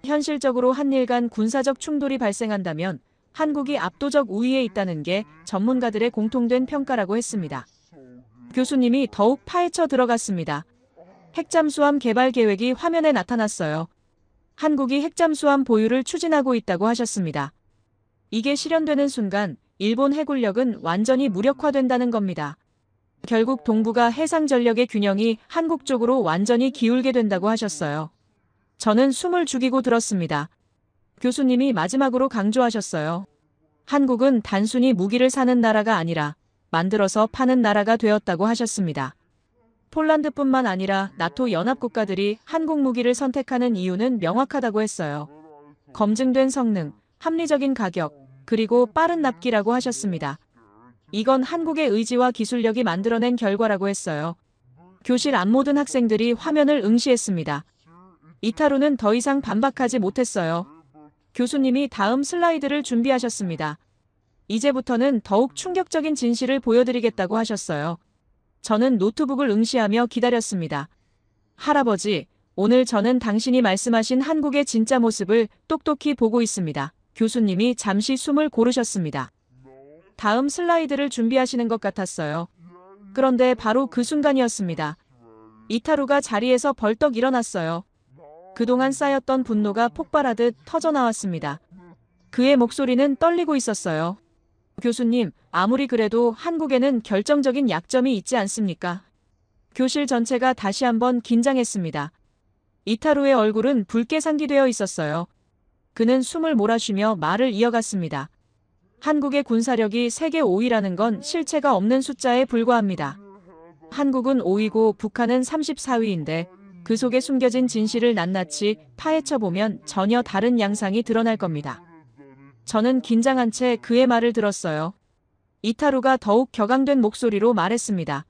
현실적으로 한일 간 군사적 충돌이 발생한다면 한국이 압도적 우위에 있다는 게 전문가들의 공통된 평가라고 했습니다. 교수님이 더욱 파헤쳐 들어갔습니다. 핵잠수함 개발 계획이 화면에 나타났어요. 한국이 핵잠수함 보유를 추진하고 있다고 하셨습니다. 이게 실현되는 순간 일본 해군력은 완전히 무력화된다는 겁니다. 결국 동북아 해상 전력의 균형이 한국 쪽으로 완전히 기울게 된다고 하셨어요. 저는 숨을 죽이고 들었습니다. 교수님이 마지막으로 강조하셨어요. 한국은 단순히 무기를 사는 나라가 아니라 만들어서 파는 나라가 되었다고 하셨습니다. 폴란드뿐만 아니라 나토 연합국가들이 한국 무기를 선택하는 이유는 명확하다고 했어요. 검증된 성능, 합리적인 가격, 그리고 빠른 납기라고 하셨습니다. 이건 한국의 의지와 기술력이 만들어낸 결과라고 했어요. 교실 앞 모든 학생들이 화면을 응시했습니다. 이타루는 더 이상 반박하지 못했어요. 교수님이 다음 슬라이드를 준비하셨습니다. 이제부터는 더욱 충격적인 진실을 보여드리겠다고 하셨어요. 저는 노트북을 응시하며 기다렸습니다. 할아버지, 오늘 저는 당신이 말씀하신 한국의 진짜 모습을 똑똑히 보고 있습니다. 교수님이 잠시 숨을 고르셨습니다. 다음 슬라이드를 준비하시는 것 같았어요. 그런데 바로 그 순간이었습니다. 이타루가 자리에서 벌떡 일어났어요. 그동안 쌓였던 분노가 폭발하듯 터져나왔습니다. 그의 목소리는 떨리고 있었어요. 교수님, 아무리 그래도 한국에는 결정적인 약점이 있지 않습니까? 교실 전체가 다시 한번 긴장했습니다. 이타루의 얼굴은 붉게 상기되어 있었어요. 그는 숨을 몰아쉬며 말을 이어갔습니다. 한국의 군사력이 세계 5위라는 건 실체가 없는 숫자에 불과합니다. 한국은 5위고 북한은 34위인데 그 속에 숨겨진 진실을 낱낱이 파헤쳐보면 전혀 다른 양상이 드러날 겁니다. 저는 긴장한 채 그의 말을 들었어요. 이타루가 더욱 격앙된 목소리로 말했습니다.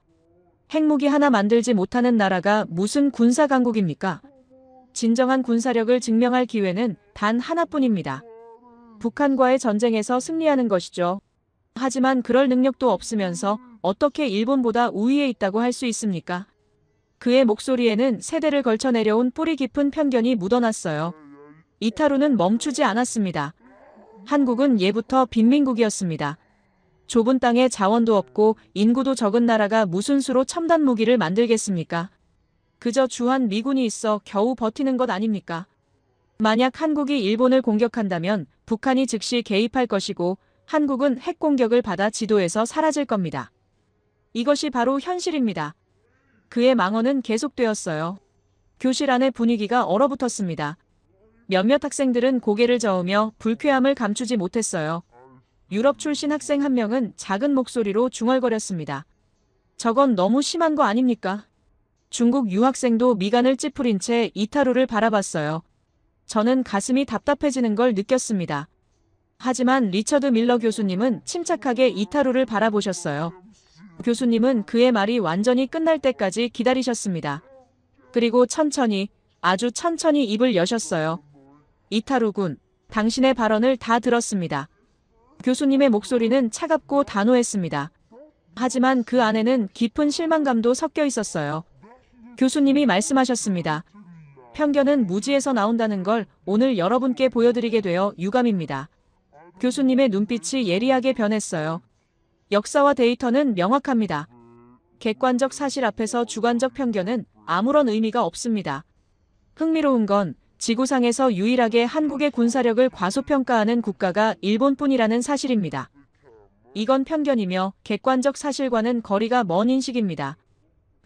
핵무기 하나 만들지 못하는 나라가 무슨 군사 강국입니까? 진정한 군사력을 증명할 기회는 단 하나뿐입니다. 북한과의 전쟁에서 승리하는 것이죠. 하지만 그럴 능력도 없으면서 어떻게 일본보다 우위에 있다고 할 수 있습니까? 그의 목소리에는 세대를 걸쳐 내려온 뿌리 깊은 편견이 묻어났어요. 이타루는 멈추지 않았습니다. 한국은 예부터 빈민국이었습니다. 좁은 땅에 자원도 없고 인구도 적은 나라가 무슨 수로 첨단 무기를 만들겠습니까? 그저 주한 미군이 있어 겨우 버티는 것 아닙니까? 만약 한국이 일본을 공격한다면 북한이 즉시 개입할 것이고 한국은 핵 공격을 받아 지도에서 사라질 겁니다. 이것이 바로 현실입니다. 그의 망언은 계속되었어요. 교실 안의 분위기가 얼어붙었습니다. 몇몇 학생들은 고개를 저으며 불쾌함을 감추지 못했어요. 유럽 출신 학생 한 명은 작은 목소리로 중얼거렸습니다. 저건 너무 심한 거 아닙니까? 중국 유학생도 미간을 찌푸린 채 이타루를 바라봤어요. 저는 가슴이 답답해지는 걸 느꼈습니다. 하지만 리처드 밀러 교수님은 침착하게 이타루를 바라보셨어요. 교수님은 그의 말이 완전히 끝날 때까지 기다리셨습니다. 그리고 천천히, 아주 천천히 입을 여셨어요. 이타루 군, 당신의 발언을 다 들었습니다. 교수님의 목소리는 차갑고 단호했습니다. 하지만 그 안에는 깊은 실망감도 섞여 있었어요. 교수님이 말씀하셨습니다. 편견은 무지에서 나온다는 걸 오늘 여러분께 보여드리게 되어 유감입니다. 교수님의 눈빛이 예리하게 변했어요. 역사와 데이터는 명확합니다. 객관적 사실 앞에서 주관적 편견은 아무런 의미가 없습니다. 흥미로운 건 지구상에서 유일하게 한국의 군사력을 과소평가하는 국가가 일본뿐이라는 사실입니다. 이건 편견이며 객관적 사실과는 거리가 먼 인식입니다.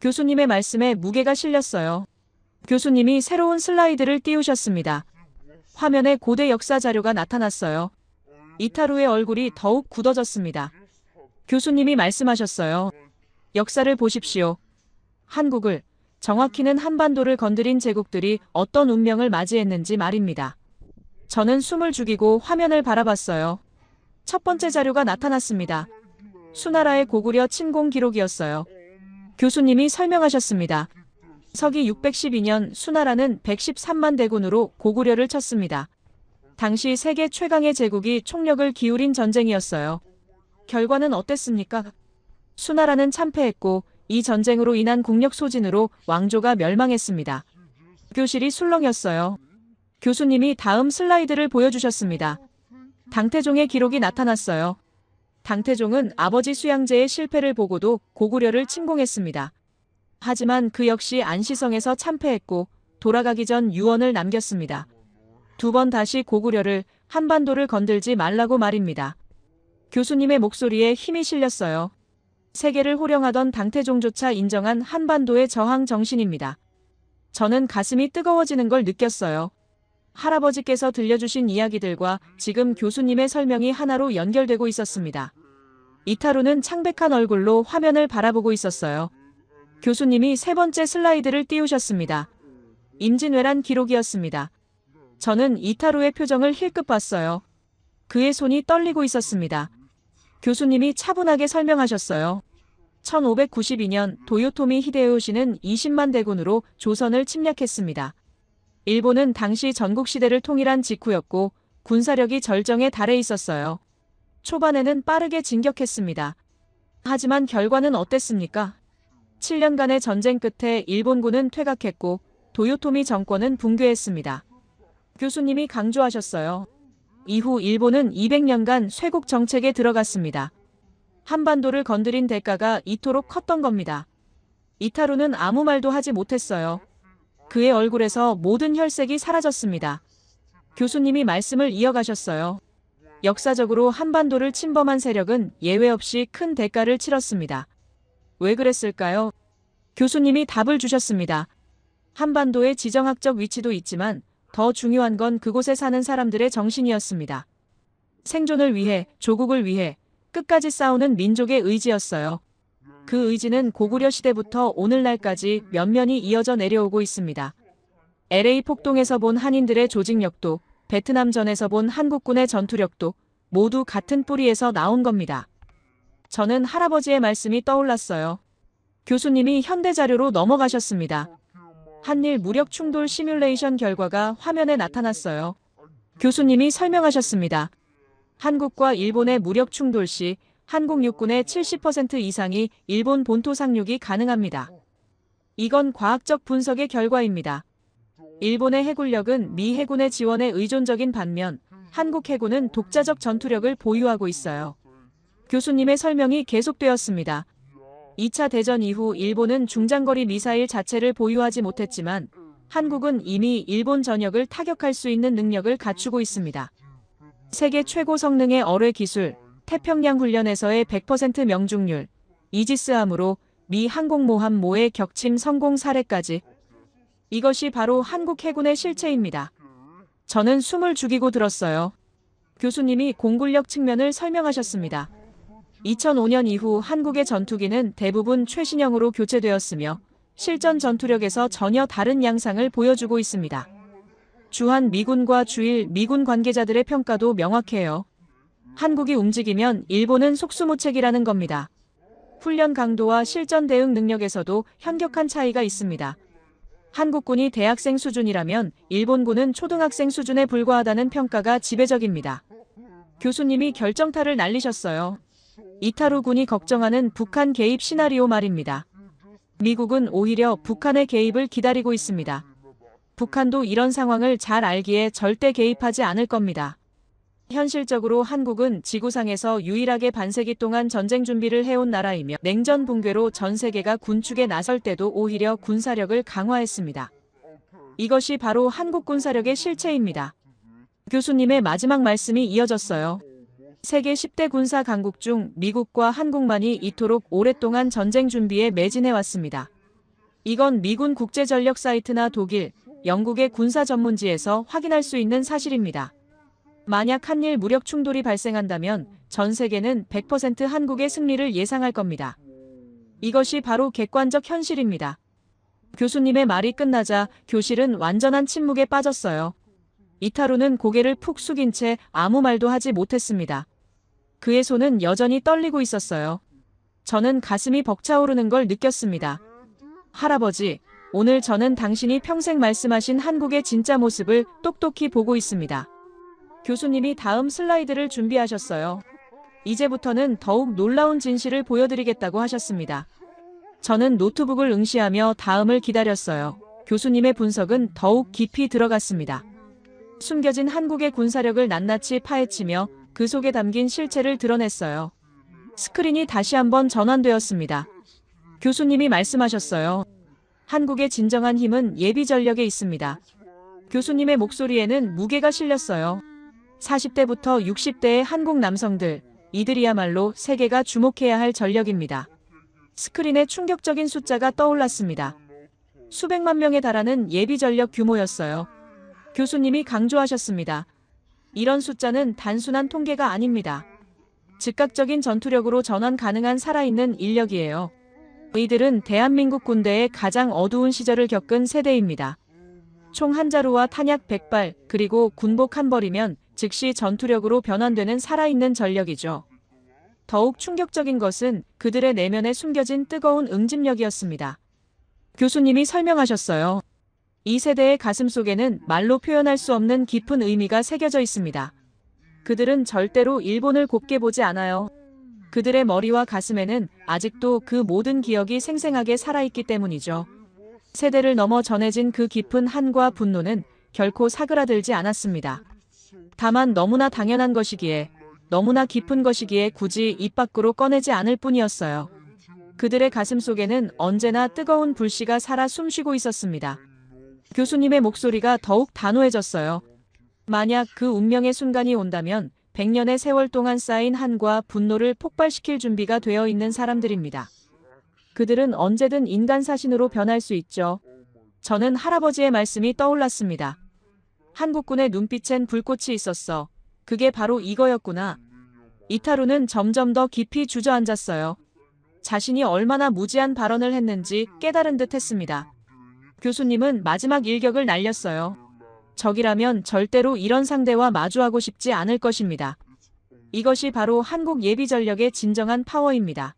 교수님의 말씀에 무게가 실렸어요. 교수님이 새로운 슬라이드를 띄우셨습니다. 화면에 고대 역사 자료가 나타났어요. 이타루의 얼굴이 더욱 굳어졌습니다. 교수님이 말씀하셨어요. 역사를 보십시오. 한국을, 정확히는 한반도를 건드린 제국들이 어떤 운명을 맞이했는지 말입니다. 저는 숨을 죽이고 화면을 바라봤어요. 첫 번째 자료가 나타났습니다. 수나라의 고구려 침공 기록이었어요. 교수님이 설명하셨습니다. 서기 612년 수나라는 113만 대군으로 고구려를 쳤습니다. 당시 세계 최강의 제국이 총력을 기울인 전쟁이었어요. 결과는 어땠습니까? 수나라는 참패했고 이 전쟁으로 인한 국력 소진으로 왕조가 멸망했습니다. 교실이 술렁였어요. 교수님이 다음 슬라이드를 보여주셨습니다. 당태종의 기록이 나타났어요. 당태종은 아버지 수양제의 실패를 보고도 고구려를 침공했습니다. 하지만 그 역시 안시성에서 참패했고 돌아가기 전 유언을 남겼습니다. 두 번 다시 고구려를, 한반도를 건들지 말라고 말입니다. 교수님의 목소리에 힘이 실렸어요. 세계를 호령하던 당태종조차 인정한 한반도의 저항 정신입니다. 저는 가슴이 뜨거워지는 걸 느꼈어요. 할아버지께서 들려주신 이야기들과 지금 교수님의 설명이 하나로 연결되고 있었습니다. 이타루는 창백한 얼굴로 화면을 바라보고 있었어요. 교수님이 세 번째 슬라이드를 띄우셨습니다. 임진왜란 기록이었습니다. 저는 이타루의 표정을 힐끗 봤어요. 그의 손이 떨리고 있었습니다. 교수님이 차분하게 설명하셨어요. 1592년 도요토미 히데요시는 20만 대군으로 조선을 침략했습니다. 일본은 당시 전국시대를 통일한 직후였고 군사력이 절정에 달해 있었어요. 초반에는 빠르게 진격했습니다. 하지만 결과는 어땠습니까? 7년간의 전쟁 끝에 일본군은 퇴각했고 도요토미 정권은 붕괴했습니다. 교수님이 강조하셨어요. 이후 일본은 200년간 쇄국 정책에 들어갔습니다. 한반도를 건드린 대가가 이토록 컸던 겁니다. 이타루는 아무 말도 하지 못했어요. 그의 얼굴에서 모든 혈색이 사라졌습니다. 교수님이 말씀을 이어가셨어요. 역사적으로 한반도를 침범한 세력은 예외 없이 큰 대가를 치렀습니다. 왜 그랬을까요? 교수님이 답을 주셨습니다. 한반도의 지정학적 위치도 있지만 더 중요한 건 그곳에 사는 사람들의 정신이었습니다. 생존을 위해, 조국을 위해 끝까지 싸우는 민족의 의지였어요. 그 의지는 고구려 시대부터 오늘날까지 면면이 이어져 내려오고 있습니다. LA 폭동에서 본 한인들의 조직력도, 베트남전에서 본 한국군의 전투력도 모두 같은 뿌리에서 나온 겁니다. 저는 할아버지의 말씀이 떠올랐어요. 교수님이 현대자료로 넘어가셨습니다. 한일 무력 충돌 시뮬레이션 결과가 화면에 나타났어요. 교수님이 설명하셨습니다. 한국과 일본의 무력 충돌 시 한국 육군의 70% 이상이 일본 본토 상륙이 가능합니다. 이건 과학적 분석의 결과입니다. 일본의 해군력은 미 해군의 지원에 의존적인 반면 한국 해군은 독자적 전투력을 보유하고 있어요. 교수님의 설명이 계속되었습니다. 2차 대전 이후 일본은 중장거리 미사일 자체를 보유하지 못했지만 한국은 이미 일본 전역을 타격할 수 있는 능력을 갖추고 있습니다. 세계 최고 성능의 어뢰 기술, 태평양 훈련에서의 100% 명중률, 이지스함으로 미 항공모함 모의 격침 성공 사례까지. 이것이 바로 한국 해군의 실체입니다. 저는 숨을 죽이고 들었어요. 교수님이 공군력 측면을 설명하셨습니다. 2005년 이후 한국의 전투기는 대부분 최신형으로 교체되었으며 실전 전투력에서 전혀 다른 양상을 보여주고 있습니다. 주한 미군과 주일 미군 관계자들의 평가도 명확해요. 한국이 움직이면 일본은 속수무책이라는 겁니다. 훈련 강도와 실전 대응 능력에서도 현격한 차이가 있습니다. 한국군이 대학생 수준이라면 일본군은 초등학생 수준에 불과하다는 평가가 지배적입니다. 교수님이 결정타를 날리셨어요. 이타루 군이 걱정하는 북한 개입 시나리오 말입니다. 미국은 오히려 북한의 개입을 기다리고 있습니다. 북한도 이런 상황을 잘 알기에 절대 개입하지 않을 겁니다. 현실적으로 한국은 지구상에서 유일하게 반세기 동안 전쟁 준비를 해온 나라이며 냉전 붕괴로 전 세계가 군축에 나설 때도 오히려 군사력을 강화했습니다. 이것이 바로 한국 군사력의 실체입니다. 교수님의 마지막 말씀이 이어졌어요. 세계 10대 군사 강국 중 미국과 한국만이 이토록 오랫동안 전쟁 준비에 매진해왔습니다. 이건 미군 국제전력 사이트나 독일, 영국의 군사 전문지에서 확인할 수 있는 사실입니다. 만약 한일 무력 충돌이 발생한다면 전 세계는 100% 한국의 승리를 예상할 겁니다. 이것이 바로 객관적 현실입니다. 교수님의 말이 끝나자 교실은 완전한 침묵에 빠졌어요. 이타루는 고개를 푹 숙인 채 아무 말도 하지 못했습니다. 그의 손은 여전히 떨리고 있었어요. 저는 가슴이 벅차오르는 걸 느꼈습니다. 할아버지, 오늘 저는 당신이 평생 말씀하신 한국의 진짜 모습을 똑똑히 보고 있습니다. 교수님이 다음 슬라이드를 준비하셨어요. 이제부터는 더욱 놀라운 진실을 보여드리겠다고 하셨습니다. 저는 노트북을 응시하며 다음을 기다렸어요. 교수님의 분석은 더욱 깊이 들어갔습니다. 숨겨진 한국의 군사력을 낱낱이 파헤치며 그 속에 담긴 실체를 드러냈어요. 스크린이 다시 한번 전환되었습니다. 교수님이 말씀하셨어요. 한국의 진정한 힘은 예비 전력에 있습니다. 교수님의 목소리에는 무게가 실렸어요. 40대부터 60대의 한국 남성들, 이들이야말로 세계가 주목해야 할 전력입니다. 스크린에 충격적인 숫자가 떠올랐습니다. 수백만 명에 달하는 예비 전력 규모였어요. 교수님이 강조하셨습니다. 이런 숫자는 단순한 통계가 아닙니다. 즉각적인 전투력으로 전환 가능한 살아있는 인력이에요. 이들은 대한민국 군대의 가장 어두운 시절을 겪은 세대입니다. 총 한 자루와 탄약 100발, 그리고 군복 한 벌이면 즉시 전투력으로 변환되는 살아있는 전력이죠. 더욱 충격적인 것은 그들의 내면에 숨겨진 뜨거운 응집력이었습니다. 교수님이 설명하셨어요. 이 세대의 가슴 속에는 말로 표현할 수 없는 깊은 의미가 새겨져 있습니다. 그들은 절대로 일본을 곱게 보지 않아요. 그들의 머리와 가슴에는 아직도 그 모든 기억이 생생하게 살아있기 때문이죠. 세대를 넘어 전해진 그 깊은 한과 분노는 결코 사그라들지 않았습니다. 다만 너무나 당연한 것이기에, 너무나 깊은 것이기에 굳이 입 밖으로 꺼내지 않을 뿐이었어요. 그들의 가슴 속에는 언제나 뜨거운 불씨가 살아 숨쉬고 있었습니다. 교수님의 목소리가 더욱 단호해졌어요. 만약 그 운명의 순간이 온다면 100년의 세월 동안 쌓인 한과 분노를 폭발시킬 준비가 되어 있는 사람들입니다. 그들은 언제든 인간 사신으로 변할 수 있죠. 저는 할아버지의 말씀이 떠올랐습니다. 한국군의 눈빛엔 불꽃이 있었어. 그게 바로 이거였구나. 이타루는 점점 더 깊이 주저앉았어요. 자신이 얼마나 무지한 발언을 했는지 깨달은 듯 했습니다. 교수님은 마지막 일격을 날렸어요. 적이라면 절대로 이런 상대와 마주하고 싶지 않을 것입니다. 이것이 바로 한국 예비 전력의 진정한 파워입니다.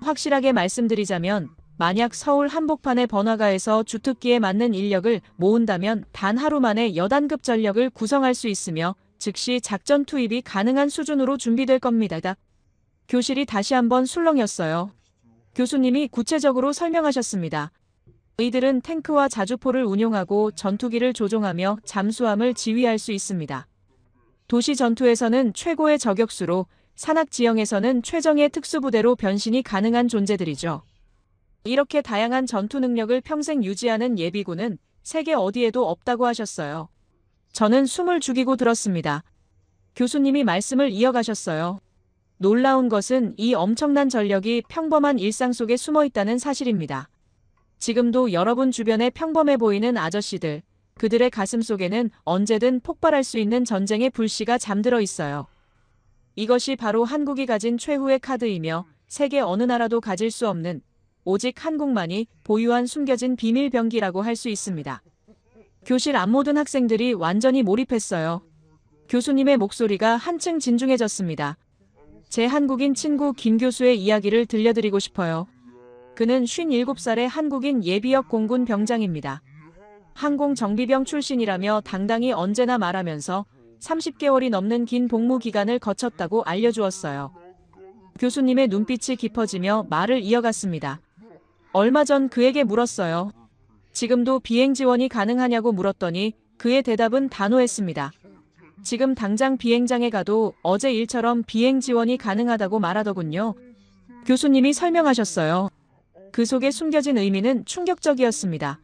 확실하게 말씀드리자면 만약 서울 한복판의 번화가에서 주특기에 맞는 인력을 모은다면 단 하루 만에 여단급 전력을 구성할 수 있으며 즉시 작전 투입이 가능한 수준으로 준비될 겁니다. 교실이 다시 한번 술렁였어요. 교수님이 구체적으로 설명하셨습니다. 이들은 탱크와 자주포를 운용하고 전투기를 조종하며 잠수함을 지휘할 수 있습니다. 도시 전투에서는 최고의 저격수로, 산악 지형에서는 최정예 특수부대로 변신이 가능한 존재들이죠. 이렇게 다양한 전투 능력을 평생 유지하는 예비군은 세계 어디에도 없다고 하셨어요. 저는 숨을 죽이고 들었습니다. 교수님이 말씀을 이어가셨어요. 놀라운 것은 이 엄청난 전력이 평범한 일상 속에 숨어 있다는 사실입니다. 지금도 여러분 주변에 평범해 보이는 아저씨들, 그들의 가슴 속에는 언제든 폭발할 수 있는 전쟁의 불씨가 잠들어 있어요. 이것이 바로 한국이 가진 최후의 카드이며 세계 어느 나라도 가질 수 없는 오직 한국만이 보유한 숨겨진 비밀병기라고 할 수 있습니다. 교실 앞 모든 학생들이 완전히 몰입했어요. 교수님의 목소리가 한층 진중해졌습니다. 제 한국인 친구 김 교수의 이야기를 들려드리고 싶어요. 그는 57살의 한국인 예비역 공군 병장입니다. 항공정비병 출신이라며 당당히 언제나 말하면서 30개월이 넘는 긴 복무 기간을 거쳤다고 알려주었어요. 교수님의 눈빛이 깊어지며 말을 이어갔습니다. 얼마 전 그에게 물었어요. 지금도 비행 지원이 가능하냐고 물었더니 그의 대답은 단호했습니다. 지금 당장 비행장에 가도 어제 일처럼 비행 지원이 가능하다고 말하더군요. 교수님이 설명하셨어요. 그 속에 숨겨진 의미는 충격적이었습니다.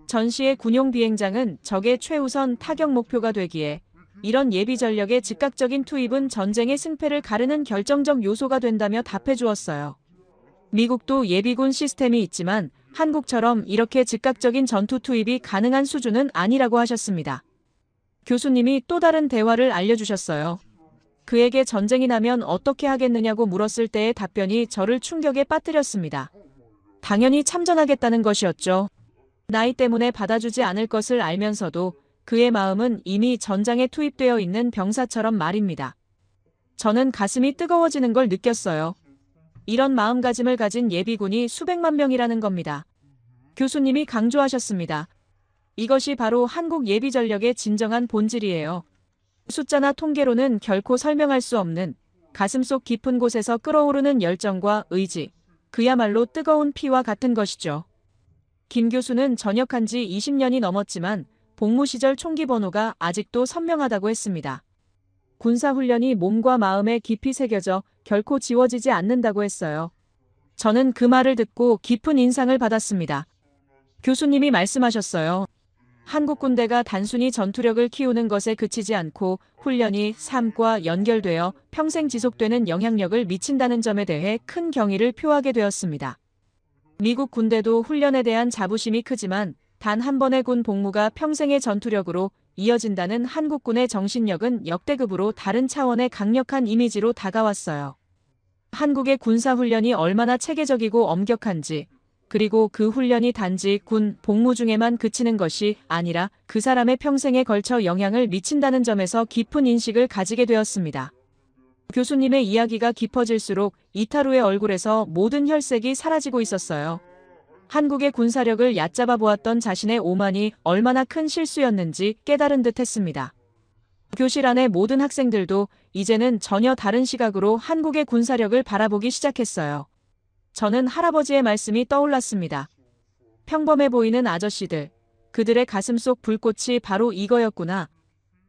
전시의 군용 비행장은 적의 최우선 타격 목표가 되기에 이런 예비 전력의 즉각적인 투입은 전쟁의 승패를 가르는 결정적 요소가 된다며 답해 주었어요. 미국도 예비군 시스템이 있지만 한국처럼 이렇게 즉각적인 전투 투입이 가능한 수준은 아니라고 하셨습니다. 교수님이 또 다른 대화를 알려주셨어요. 그에게 전쟁이 나면 어떻게 하겠느냐고 물었을 때의 답변이 저를 충격에 빠뜨렸습니다. 당연히 참전하겠다는 것이었죠. 나이 때문에 받아주지 않을 것을 알면서도 그의 마음은 이미 전장에 투입되어 있는 병사처럼 말입니다. 저는 가슴이 뜨거워지는 걸 느꼈어요. 이런 마음가짐을 가진 예비군이 수백만 명이라는 겁니다. 교수님이 강조하셨습니다. 이것이 바로 한국 예비 전력의 진정한 본질이에요. 숫자나 통계로는 결코 설명할 수 없는 가슴속 깊은 곳에서 끓어오르는 열정과 의지, 그야말로 뜨거운 피와 같은 것이죠. 김 교수는 전역한 지 20년이 넘었지만 복무 시절 총기 번호가 아직도 선명하다고 했습니다. 군사훈련이 몸과 마음에 깊이 새겨져 결코 지워지지 않는다고 했어요. 저는 그 말을 듣고 깊은 인상을 받았습니다. 교수님이 말씀하셨어요. 한국 군대가 단순히 전투력을 키우는 것에 그치지 않고 훈련이 삶과 연결되어 평생 지속되는 영향력을 미친다는 점에 대해 큰 경의를 표하게 되었습니다. 미국 군대도 훈련에 대한 자부심이 크지만 단 한 번의 군 복무가 평생의 전투력으로 이어진다는 한국군의 정신력은 역대급으로 다른 차원의 강력한 이미지로 다가왔어요. 한국의 군사훈련이 얼마나 체계적이고 엄격한지, 그리고 그 훈련이 단지 군 복무 중에만 그치는 것이 아니라 그 사람의 평생에 걸쳐 영향을 미친다는 점에서 깊은 인식을 가지게 되었습니다. 교수님의 이야기가 깊어질수록 이타루의 얼굴에서 모든 혈색이 사라지고 있었어요. 한국의 군사력을 얕잡아 보았던 자신의 오만이 얼마나 큰 실수였는지 깨달은 듯 했습니다. 교실 안의 모든 학생들도 이제는 전혀 다른 시각으로 한국의 군사력을 바라보기 시작했어요. 저는 할아버지의 말씀이 떠올랐습니다. 평범해 보이는 아저씨들, 그들의 가슴 속 불꽃이 바로 이거였구나.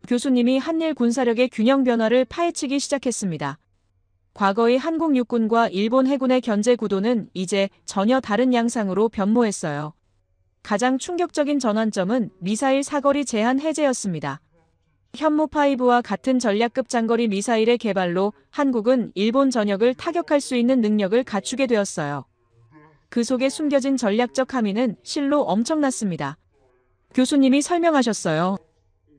교수님이 한일 군사력의 균형 변화를 파헤치기 시작했습니다. 과거의 한국 육군과 일본 해군의 견제 구도는 이제 전혀 다른 양상으로 변모했어요. 가장 충격적인 전환점은 미사일 사거리 제한 해제였습니다. 현무5와 같은 전략급 장거리 미사일의 개발로 한국은 일본 전역을 타격할 수 있는 능력을 갖추게 되었어요. 그 속에 숨겨진 전략적 함의는 실로 엄청났습니다. 교수님이 설명하셨어요.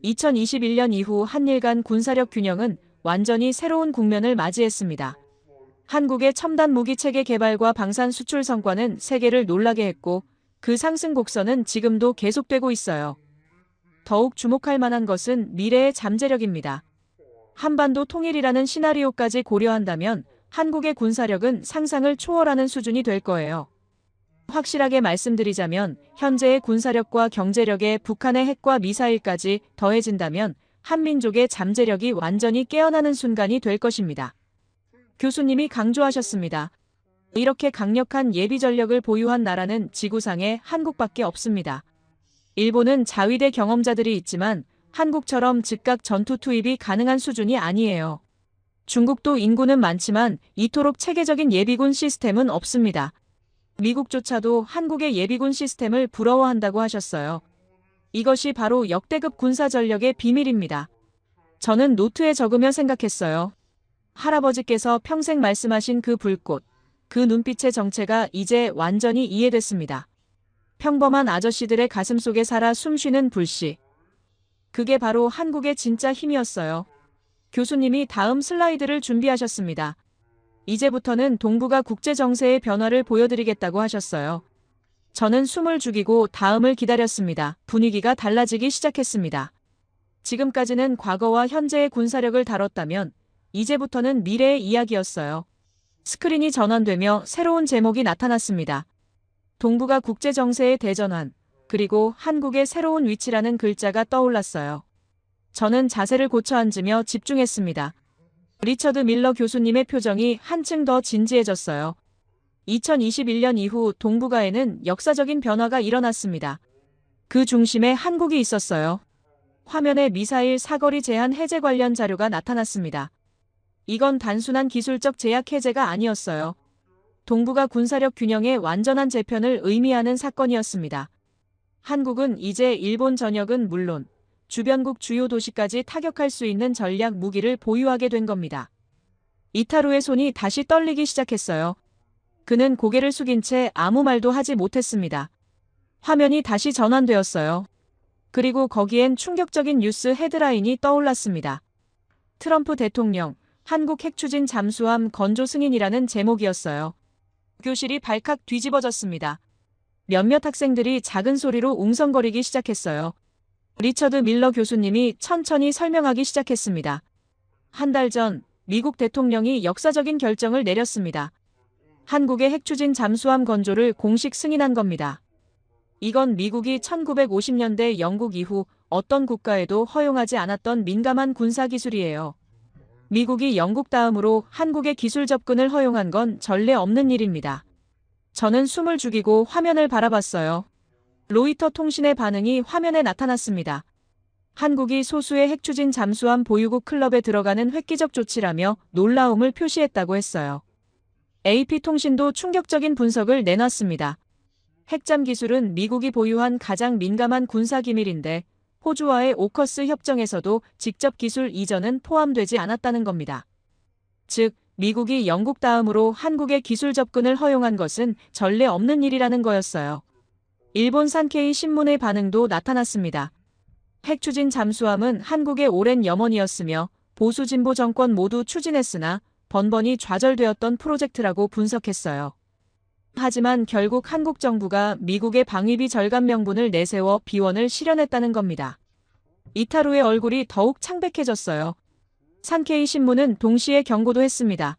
2021년 이후 한일 간 군사력 균형은 완전히 새로운 국면을 맞이했습니다. 한국의 첨단 무기 체계 개발과 방산 수출 성과는 세계를 놀라게 했고 그 상승 곡선은 지금도 계속되고 있어요. 더욱 주목할 만한 것은 미래의 잠재력입니다. 한반도 통일이라는 시나리오까지 고려한다면 한국의 군사력은 상상을 초월하는 수준이 될 거예요. 확실하게 말씀드리자면 현재의 군사력과 경제력에 북한의 핵과 미사일까지 더해진다면 한민족의 잠재력이 완전히 깨어나는 순간이 될 것입니다. 교수님이 강조하셨습니다. 이렇게 강력한 예비 전력을 보유한 나라는 지구상에 한국밖에 없습니다. 일본은 자위대 경험자들이 있지만 한국처럼 즉각 전투 투입이 가능한 수준이 아니에요. 중국도 인구는 많지만 이토록 체계적인 예비군 시스템은 없습니다. 미국조차도 한국의 예비군 시스템을 부러워한다고 하셨어요. 이것이 바로 역대급 군사 전력의 비밀입니다. 저는 노트에 적으며 생각했어요. 할아버지께서 평생 말씀하신 그 불꽃, 그 눈빛의 정체가 이제 완전히 이해됐습니다. 평범한 아저씨들의 가슴 속에 살아 숨쉬는 불씨. 그게 바로 한국의 진짜 힘이었어요. 교수님이 다음 슬라이드를 준비하셨습니다. 이제부터는 동북아 국제 정세의 변화를 보여드리겠다고 하셨어요. 저는 숨을 죽이고 다음을 기다렸습니다. 분위기가 달라지기 시작했습니다. 지금까지는 과거와 현재의 군사력을 다뤘다면 이제부터는 미래의 이야기였어요. 스크린이 전환되며 새로운 제목이 나타났습니다. 동북아 국제 정세의 대전환, 그리고 한국의 새로운 위치라는 글자가 떠올랐어요. 저는 자세를 고쳐 앉으며 집중했습니다. 리처드 밀러 교수님의 표정이 한층 더 진지해졌어요. 2021년 이후 동북아에는 역사적인 변화가 일어났습니다. 그 중심에 한국이 있었어요. 화면에 미사일 사거리 제한 해제 관련 자료가 나타났습니다. 이건 단순한 기술적 제약 해제가 아니었어요. 동북아 군사력 균형의 완전한 재편을 의미하는 사건이었습니다. 한국은 이제 일본 전역은 물론 주변국 주요 도시까지 타격할 수 있는 전략 무기를 보유하게 된 겁니다. 이타루의 손이 다시 떨리기 시작했어요. 그는 고개를 숙인 채 아무 말도 하지 못했습니다. 화면이 다시 전환되었어요. 그리고 거기엔 충격적인 뉴스 헤드라인이 떠올랐습니다. 트럼프 대통령, 한국 핵추진 잠수함 건조 승인이라는 제목이었어요. 교실이 발칵 뒤집어졌습니다. 몇몇 학생들이 작은 소리로 웅성거리기 시작했어요. 리처드 밀러 교수님이 천천히 설명하기 시작했습니다. 한 달 전 미국 대통령이 역사적인 결정을 내렸습니다. 한국의 핵추진 잠수함 건조를 공식 승인한 겁니다. 이건 미국이 1950년대 영국 이후 어떤 국가에도 허용하지 않았던 민감한 군사기술이에요. 미국이 영국 다음으로 한국의 기술 접근을 허용한 건 전례 없는 일입니다. 저는 숨을 죽이고 화면을 바라봤어요. 로이터 통신의 반응이 화면에 나타났습니다. 한국이 소수의 핵추진 잠수함 보유국 클럽에 들어가는 획기적 조치라며 놀라움을 표시했다고 했어요. AP통신도 충격적인 분석을 내놨습니다. 핵잠 기술은 미국이 보유한 가장 민감한 군사기밀인데 호주와의 오커스 협정에서도 직접 기술 이전은 포함되지 않았다는 겁니다. 즉, 미국이 영국 다음으로 한국의 기술 접근을 허용한 것은 전례 없는 일이라는 거였어요. 일본 산케이 신문의 반응도 나타났습니다. 핵추진 잠수함은 한국의 오랜 염원이었으며 보수 진보 정권 모두 추진했으나 번번이 좌절되었던 프로젝트라고 분석했어요. 하지만 결국 한국 정부가 미국의 방위비 절감 명분을 내세워 비원을 실현했다는 겁니다. 이타루의 얼굴이 더욱 창백해졌어요. 산케이 신문은 동시에 경고도 했습니다.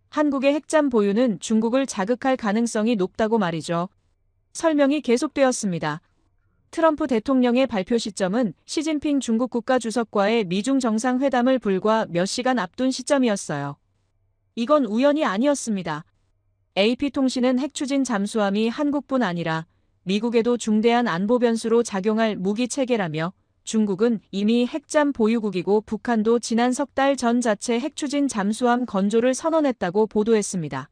한국의 핵잠 보유는 중국을 자극할 가능성이 높다고 말이죠. 설명이 계속되었습니다. 트럼프 대통령의 발표 시점은 시진핑 중국 국가주석과의 미중 정상회담을 불과 몇 시간 앞둔 시점이었어요. 이건 우연이 아니었습니다. AP통신은 핵추진 잠수함이 한국뿐 아니라 미국에도 중대한 안보 변수로 작용할 무기 체계라며 중국은 이미 핵잠 보유국이고 북한도 지난 석 달 전 자체 핵추진 잠수함 건조를 선언했다고 보도했습니다.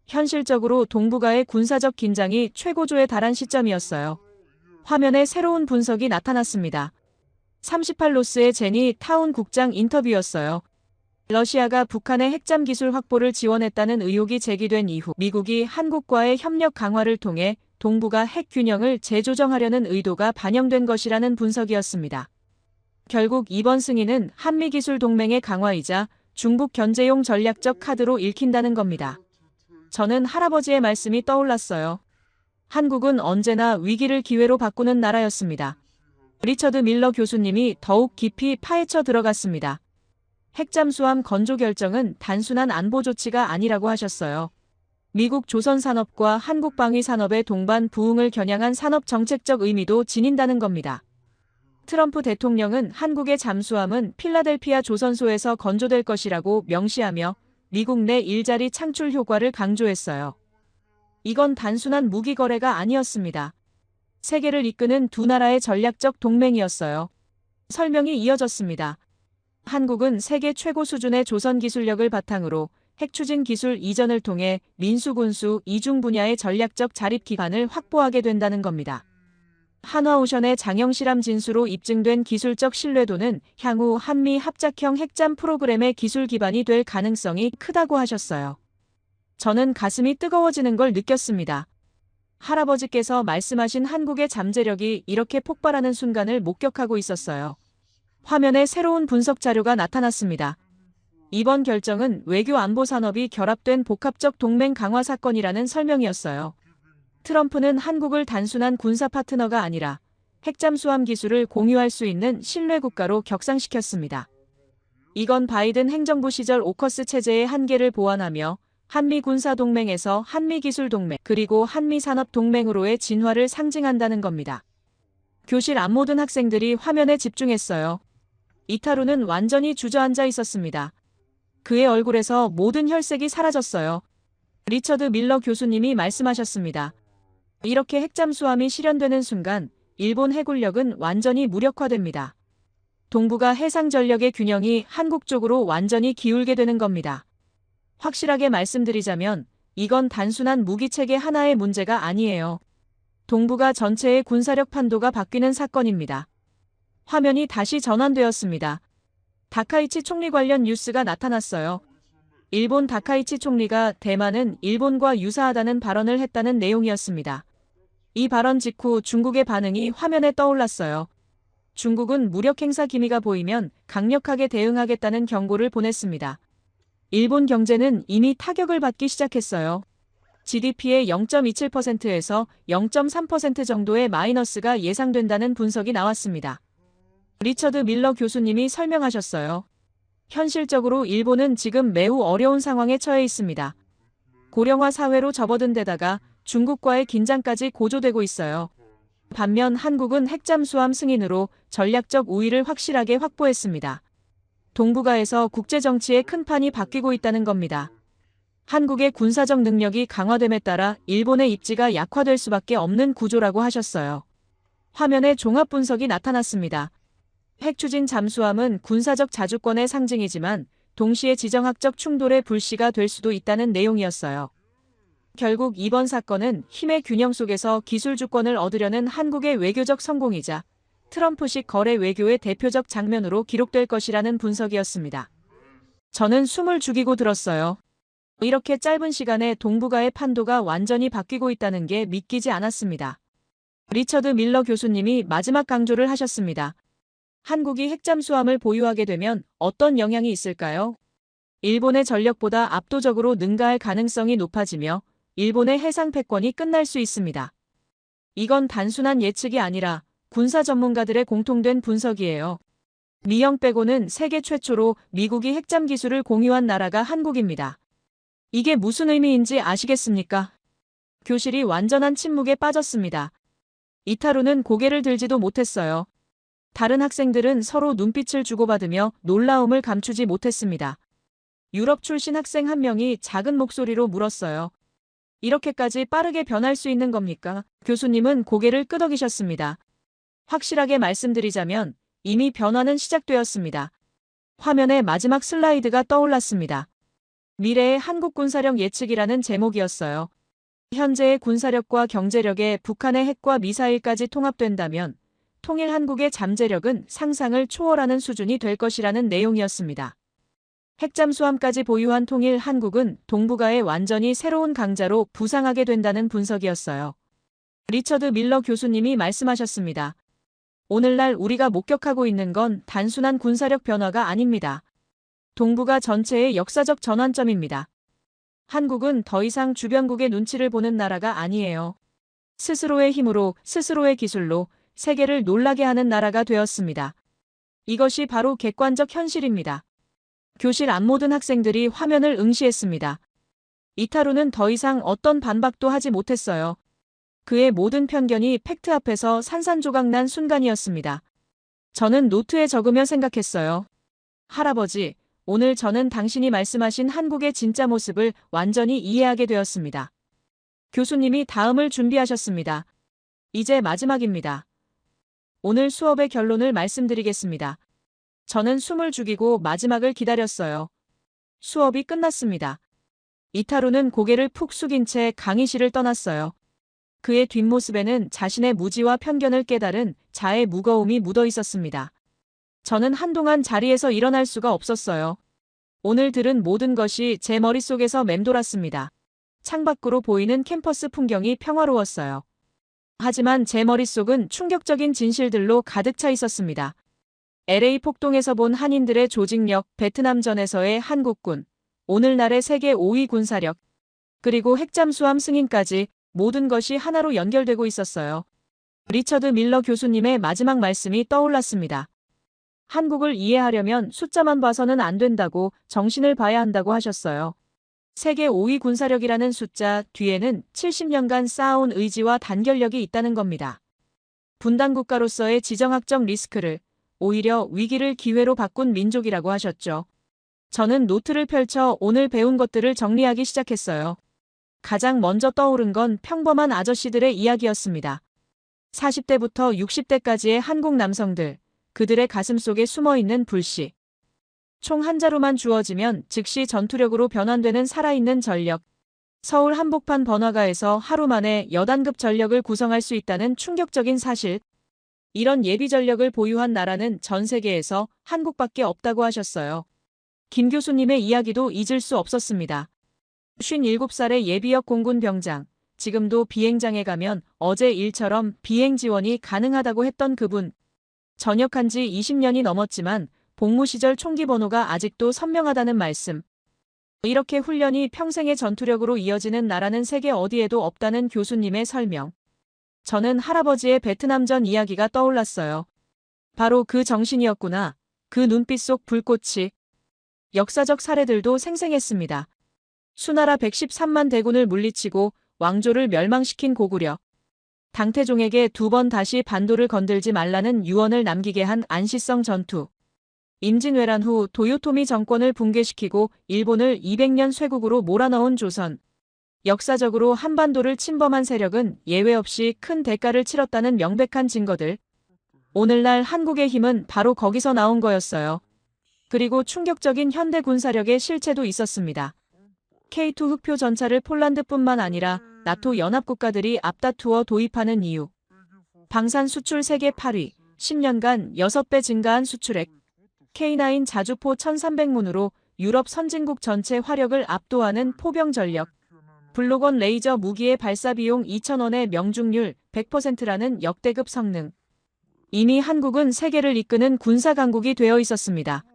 현실적으로 동북아의 군사적 긴장이 최고조에 달한 시점이었어요. 화면에 새로운 분석이 나타났습니다. 38로스의 제니 타운 국장 인터뷰였어요. 러시아가 북한의 핵잠 기술 확보를 지원했다는 의혹이 제기된 이후 미국이 한국과의 협력 강화를 통해 동북아 핵 균형을 재조정하려는 의도가 반영된 것이라는 분석이었습니다. 결국 이번 승인은 한미기술 동맹의 강화이자 중국 견제용 전략적 카드로 읽힌다는 겁니다. 저는 할아버지의 말씀이 떠올랐어요. 한국은 언제나 위기를 기회로 바꾸는 나라였습니다. 리처드 밀러 교수님이 더욱 깊이 파헤쳐 들어갔습니다. 핵잠수함 건조 결정은 단순한 안보 조치가 아니라고 하셨어요. 미국 조선산업과 한국 방위산업의 동반 부흥을 겨냥한 산업 정책적 의미도 지닌다는 겁니다. 트럼프 대통령은 한국의 잠수함은 필라델피아 조선소에서 건조될 것이라고 명시하며 미국 내 일자리 창출 효과를 강조했어요. 이건 단순한 무기 거래가 아니었습니다. 세계를 이끄는 두 나라의 전략적 동맹이었어요. 설명이 이어졌습니다. 한국은 세계 최고 수준의 조선 기술력을 바탕으로 핵추진 기술 이전을 통해 민수군수 이중 분야의 전략적 자립 기반을 확보하게 된다는 겁니다. 한화오션의 장영실함 진수로 입증된 기술적 신뢰도는 향후 한미 합작형 핵잠 프로그램의 기술 기반이 될 가능성이 크다고 하셨어요. 저는 가슴이 뜨거워지는 걸 느꼈습니다. 할아버지께서 말씀하신 한국의 잠재력이 이렇게 폭발하는 순간을 목격하고 있었어요. 화면에 새로운 분석 자료가 나타났습니다. 이번 결정은 외교 안보 산업이 결합된 복합적 동맹 강화 사건이라는 설명이었어요. 트럼프는 한국을 단순한 군사 파트너가 아니라 핵잠수함 기술을 공유할 수 있는 신뢰 국가로 격상시켰습니다. 이건 바이든 행정부 시절 오커스 체제의 한계를 보완하며 한미 군사 동맹에서 한미 기술 동맹 그리고 한미 산업 동맹으로의 진화를 상징한다는 겁니다. 교실 앞 모든 학생들이 화면에 집중했어요. 이타루는 완전히 주저앉아 있었습니다. 그의 얼굴에서 모든 혈색이 사라졌어요. 리처드 밀러 교수님이 말씀하셨습니다. 이렇게 핵잠수함이 실현되는 순간 일본 해군력은 완전히 무력화됩니다. 동북아 해상 전력의 균형이 한국 쪽으로 완전히 기울게 되는 겁니다. 확실하게 말씀드리자면 이건 단순한 무기체계 하나의 문제가 아니에요. 동북아 전체의 군사력 판도가 바뀌는 사건입니다. 화면이 다시 전환되었습니다. 다카이치 총리 관련 뉴스가 나타났어요. 일본 다카이치 총리가 대만은 일본과 유사하다는 발언을 했다는 내용이었습니다. 이 발언 직후 중국의 반응이 화면에 떠올랐어요. 중국은 무력 행사 기미가 보이면 강력하게 대응하겠다는 경고를 보냈습니다. 일본 경제는 이미 타격을 받기 시작했어요. GDP의 0.27%에서 0.3% 정도의 마이너스가 예상된다는 분석이 나왔습니다. 리처드 밀러 교수님이 설명하셨어요. 현실적으로 일본은 지금 매우 어려운 상황에 처해 있습니다. 고령화 사회로 접어든 데다가 중국과의 긴장까지 고조되고 있어요. 반면 한국은 핵잠수함 승인으로 전략적 우위를 확실하게 확보했습니다. 동북아에서 국제정치의 큰 판이 바뀌고 있다는 겁니다. 한국의 군사적 능력이 강화됨에 따라 일본의 입지가 약화될 수밖에 없는 구조라고 하셨어요. 화면에 종합 분석이 나타났습니다. 핵추진 잠수함은 군사적 자주권의 상징이지만 동시에 지정학적 충돌의 불씨가 될 수도 있다는 내용이었어요. 결국 이번 사건은 힘의 균형 속에서 기술 주권을 얻으려는 한국의 외교적 성공이자 트럼프식 거래 외교의 대표적 장면으로 기록될 것이라는 분석이었습니다. 저는 숨을 죽이고 들었어요. 이렇게 짧은 시간에 동북아의 판도가 완전히 바뀌고 있다는 게 믿기지 않았습니다. 리처드 밀러 교수님이 마지막 강조를 하셨습니다. 한국이 핵잠수함을 보유하게 되면 어떤 영향이 있을까요? 일본의 전력보다 압도적으로 능가할 가능성이 높아지며 일본의 해상 패권이 끝날 수 있습니다. 이건 단순한 예측이 아니라 군사 전문가들의 공통된 분석이에요. 미영 빼고는 세계 최초로 미국이 핵잠 기술을 공유한 나라가 한국입니다. 이게 무슨 의미인지 아시겠습니까? 교실이 완전한 침묵에 빠졌습니다. 이타루는 고개를 들지도 못했어요. 다른 학생들은 서로 눈빛을 주고받으며 놀라움을 감추지 못했습니다. 유럽 출신 학생 한 명이 작은 목소리로 물었어요. 이렇게까지 빠르게 변할 수 있는 겁니까? 교수님은 고개를 끄덕이셨습니다. 확실하게 말씀드리자면 이미 변화는 시작되었습니다. 화면에 마지막 슬라이드가 떠올랐습니다. 미래의 한국 군사력 예측이라는 제목이었어요. 현재의 군사력과 경제력에 북한의 핵과 미사일까지 통합된다면 통일 한국의 잠재력은 상상을 초월하는 수준이 될 것이라는 내용이었습니다. 핵잠수함까지 보유한 통일 한국은 동북아의 완전히 새로운 강자로 부상하게 된다는 분석이었어요. 리처드 밀러 교수님이 말씀하셨습니다. 오늘날 우리가 목격하고 있는 건 단순한 군사력 변화가 아닙니다. 동북아 전체의 역사적 전환점입니다. 한국은 더 이상 주변국의 눈치를 보는 나라가 아니에요. 스스로의 힘으로, 스스로의 기술로 세계를 놀라게 하는 나라가 되었습니다. 이것이 바로 객관적 현실입니다. 교실 앞 모든 학생들이 화면을 응시했습니다. 이타루는 더 이상 어떤 반박도 하지 못했어요. 그의 모든 편견이 팩트 앞에서 산산조각 난 순간이었습니다. 저는 노트에 적으며 생각했어요. 할아버지, 오늘 저는 당신이 말씀하신 한국의 진짜 모습을 완전히 이해하게 되었습니다. 교수님이 다음을 준비하셨습니다. 이제 마지막입니다. 오늘 수업의 결론을 말씀드리겠습니다. 저는 숨을 죽이고 마지막을 기다렸어요. 수업이 끝났습니다. 이타루는 고개를 푹 숙인 채 강의실을 떠났어요. 그의 뒷모습에는 자신의 무지와 편견을 깨달은 자의 무거움이 묻어 있었습니다. 저는 한동안 자리에서 일어날 수가 없었어요. 오늘 들은 모든 것이 제 머릿속에서 맴돌았습니다. 창밖으로 보이는 캠퍼스 풍경이 평화로웠어요. 하지만 제 머릿속은 충격적인 진실들로 가득 차 있었습니다. LA 폭동에서 본 한인들의 조직력, 베트남전에서의 한국군, 오늘날의 세계 5위 군사력, 그리고 핵잠수함 승인까지 모든 것이 하나로 연결되고 있었어요. 리처드 밀러 교수님의 마지막 말씀이 떠올랐습니다. 한국을 이해하려면 숫자만 봐서는 안 된다고, 정신을 봐야 한다고 하셨어요. 세계 5위 군사력이라는 숫자 뒤에는 70년간 쌓아온 의지와 단결력이 있다는 겁니다. 분단 국가로서의 지정학적 리스크를, 오히려 위기를 기회로 바꾼 민족이라고 하셨죠. 저는 노트를 펼쳐 오늘 배운 것들을 정리하기 시작했어요. 가장 먼저 떠오른 건 평범한 아저씨들의 이야기였습니다. 40대부터 60대까지의 한국 남성들, 그들의 가슴 속에 숨어있는 불씨. 총 한 자루만 주어지면 즉시 전투력으로 변환되는 살아있는 전력. 서울 한복판 번화가에서 하루 만에 여단급 전력을 구성할 수 있다는 충격적인 사실. 이런 예비 전력을 보유한 나라는 전 세계에서 한국밖에 없다고 하셨어요. 김 교수님의 이야기도 잊을 수 없었습니다. 57살의 예비역 공군 병장, 지금도 비행장에 가면 어제 일처럼 비행 지원이 가능하다고 했던 그분. 전역한 지 20년이 넘었지만 복무 시절 총기 번호가 아직도 선명하다는 말씀. 이렇게 훈련이 평생의 전투력으로 이어지는 나라는 세계 어디에도 없다는 교수님의 설명. 저는 할아버지의 베트남전 이야기가 떠올랐어요. 바로 그 정신이었구나. 그 눈빛 속 불꽃이. 역사적 사례들도 생생했습니다. 수나라 113만 대군을 물리치고 왕조를 멸망시킨 고구려. 당태종에게 2번 다시 반도를 건들지 말라는 유언을 남기게 한 안시성 전투. 임진왜란 후 도요토미 정권을 붕괴시키고 일본을 200년 쇄국으로 몰아넣은 조선. 역사적으로 한반도를 침범한 세력은 예외 없이 큰 대가를 치렀다는 명백한 증거들. 오늘날 한국의 힘은 바로 거기서 나온 거였어요. 그리고 충격적인 현대 군사력의 실체도 있었습니다. K2 흑표 전차를 폴란드뿐만 아니라 나토 연합국가들이 앞다투어 도입하는 이유. 방산 수출 세계 8위, 10년간 6배 증가한 수출액. K9 자주포 1300문으로 유럽 선진국 전체 화력을 압도하는 포병 전력. 블록원 레이저 무기의 발사 비용 2,000원의 명중률 100%라는 역대급 성능. 이미 한국은 세계를 이끄는 군사 강국이 되어 있었습니다.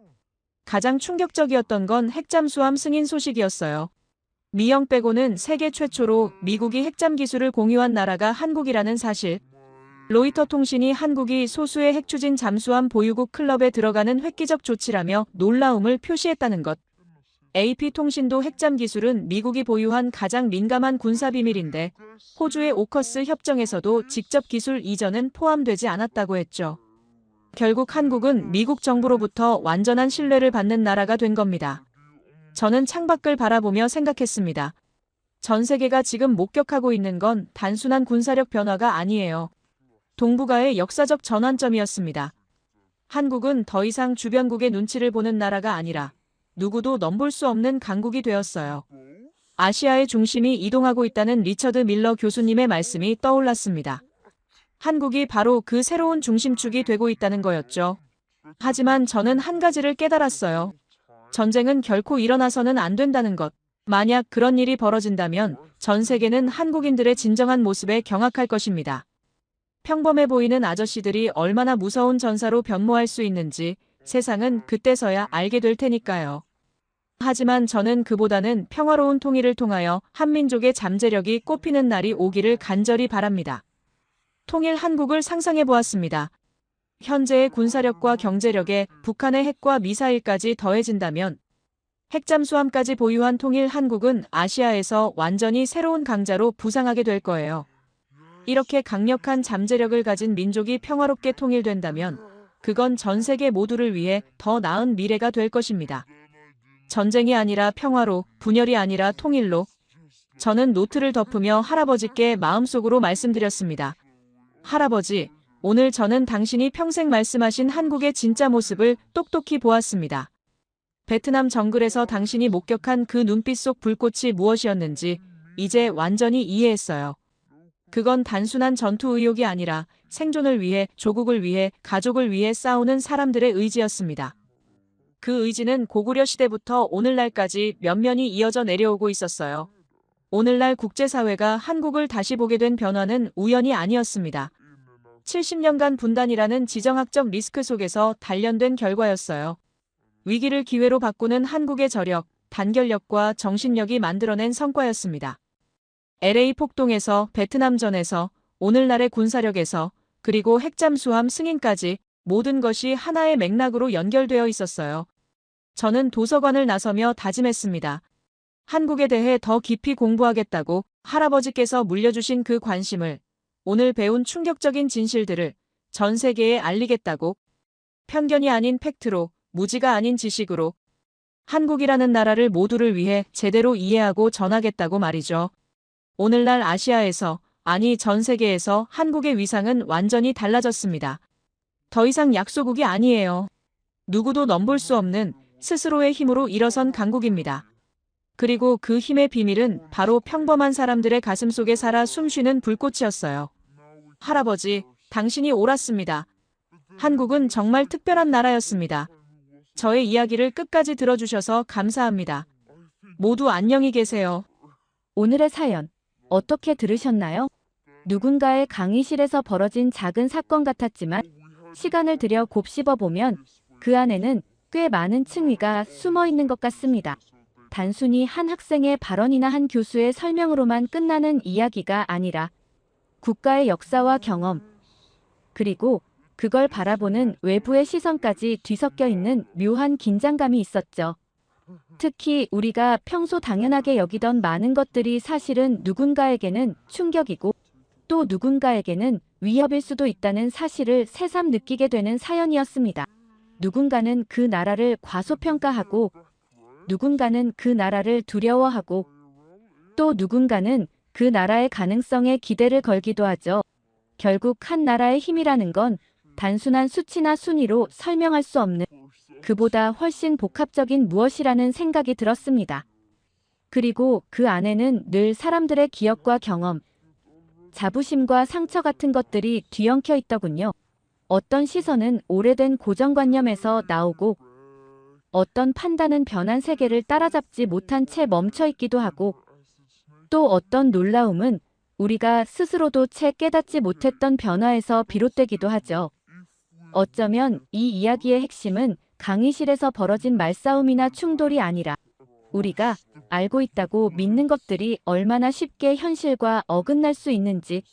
가장 충격적이었던 건 핵잠수함 승인 소식이었어요. 미영 빼고는 세계 최초로 미국이 핵잠 기술을 공유한 나라가 한국이라는 사실. 로이터 통신이 한국이 소수의 핵추진 잠수함 보유국 클럽에 들어가는 획기적 조치라며 놀라움을 표시했다는 것. AP통신도 핵잠 기술은 미국이 보유한 가장 민감한 군사비밀인데 호주의 오커스 협정에서도 직접 기술 이전은 포함되지 않았다고 했죠. 결국 한국은 미국 정부로부터 완전한 신뢰를 받는 나라가 된 겁니다. 저는 창밖을 바라보며 생각했습니다. 전 세계가 지금 목격하고 있는 건 단순한 군사력 변화가 아니에요. 동북아의 역사적 전환점이었습니다. 한국은 더 이상 주변국의 눈치를 보는 나라가 아니라 누구도 넘볼 수 없는 강국이 되었어요. 아시아의 중심이 이동하고 있다는 리처드 밀러 교수님의 말씀이 떠올랐습니다. 한국이 바로 그 새로운 중심축이 되고 있다는 거였죠. 하지만 저는 한 가지를 깨달았어요. 전쟁은 결코 일어나서는 안 된다는 것. 만약 그런 일이 벌어진다면 전 세계는 한국인들의 진정한 모습에 경악할 것입니다. 평범해 보이는 아저씨들이 얼마나 무서운 전사로 변모할 수 있는지 세상은 그때서야 알게 될 테니까요. 하지만 저는 그보다는 평화로운 통일을 통하여 한민족의 잠재력이 꽃피는 날이 오기를 간절히 바랍니다. 통일 한국을 상상해 보았습니다. 현재의 군사력과 경제력에 북한의 핵과 미사일까지 더해진다면 핵잠수함까지 보유한 통일 한국은 아시아에서 완전히 새로운 강자로 부상하게 될 거예요. 이렇게 강력한 잠재력을 가진 민족이 평화롭게 통일된다면 그건 전 세계 모두를 위해 더 나은 미래가 될 것입니다. 전쟁이 아니라 평화로, 분열이 아니라 통일로. 저는 노트를 덮으며 할아버지께 마음속으로 말씀드렸습니다. 할아버지, 오늘 저는 당신이 평생 말씀하신 한국의 진짜 모습을 똑똑히 보았습니다. 베트남 정글에서 당신이 목격한 그 눈빛 속 불꽃이 무엇이었는지 이제 완전히 이해했어요. 그건 단순한 전투 의욕이 아니라 생존을 위해, 조국을 위해, 가족을 위해 싸우는 사람들의 의지였습니다. 그 의지는 고구려 시대부터 오늘날까지 면면이 이어져 내려오고 있었어요. 오늘날 국제사회가 한국을 다시 보게 된 변화는 우연이 아니었습니다. 70년간 분단이라는 지정학적 리스크 속에서 단련된 결과였어요. 위기를 기회로 바꾸는 한국의 저력, 단결력과 정신력이 만들어낸 성과였습니다. LA 폭동에서, 베트남전에서, 오늘날의 군사력에서, 그리고 핵잠수함 승인까지 모든 것이 하나의 맥락으로 연결되어 있었어요. 저는 도서관을 나서며 다짐했습니다. 한국에 대해 더 깊이 공부하겠다고. 할아버지께서 물려주신 그 관심을, 오늘 배운 충격적인 진실들을 전 세계에 알리겠다고. 편견이 아닌 팩트로, 무지가 아닌 지식으로 한국이라는 나라를 모두를 위해 제대로 이해하고 전하겠다고 말이죠. 오늘날 아시아에서, 아니 전 세계에서 한국의 위상은 완전히 달라졌습니다. 더 이상 약소국이 아니에요. 누구도 넘볼 수 없는 스스로의 힘으로 일어선 강국입니다. 그리고 그 힘의 비밀은 바로 평범한 사람들의 가슴 속에 살아 숨쉬는 불꽃이었어요. 할아버지, 당신이 옳았습니다. 한국은 정말 특별한 나라였습니다. 저의 이야기를 끝까지 들어주셔서 감사합니다. 모두 안녕히 계세요. 오늘의 사연 어떻게 들으셨나요? 누군가의 강의실에서 벌어진 작은 사건 같았지만 시간을 들여 곱씹어보면 그 안에는 꽤 많은 층위가 숨어 있는 것 같습니다. 단순히 한 학생의 발언이나 한 교수의 설명으로만 끝나는 이야기가 아니라 국가의 역사와 경험, 그리고 그걸 바라보는 외부의 시선까지 뒤섞여 있는 묘한 긴장감이 있었죠. 특히 우리가 평소 당연하게 여기던 많은 것들이 사실은 누군가에게는 충격이고 또 누군가에게는 위협일 수도 있다는 사실을 새삼 느끼게 되는 사연이었습니다. 누군가는 그 나라를 과소평가하고 누군가는 그 나라를 두려워하고 또 누군가는 그 나라의 가능성에 기대를 걸기도 하죠. 결국 한 나라의 힘이라는 건 단순한 수치나 순위로 설명할 수 없는 그보다 훨씬 복합적인 무엇이라는 생각이 들었습니다. 그리고 그 안에는 늘 사람들의 기억과 경험, 자부심과 상처 같은 것들이 뒤엉켜 있더군요. 어떤 시선은 오래된 고정관념에서 나오고 어떤 판단은 변한 세계를 따라잡지 못한 채 멈춰 있기도 하고 또 어떤 놀라움은 우리가 스스로도 채 깨닫지 못했던 변화에서 비롯되기도 하죠. 어쩌면 이 이야기의 핵심은 강의실에서 벌어진 말싸움이나 충돌이 아니라 우리가 알고 있다고 믿는 것들이 얼마나 쉽게 현실과 어긋날 수 있는지,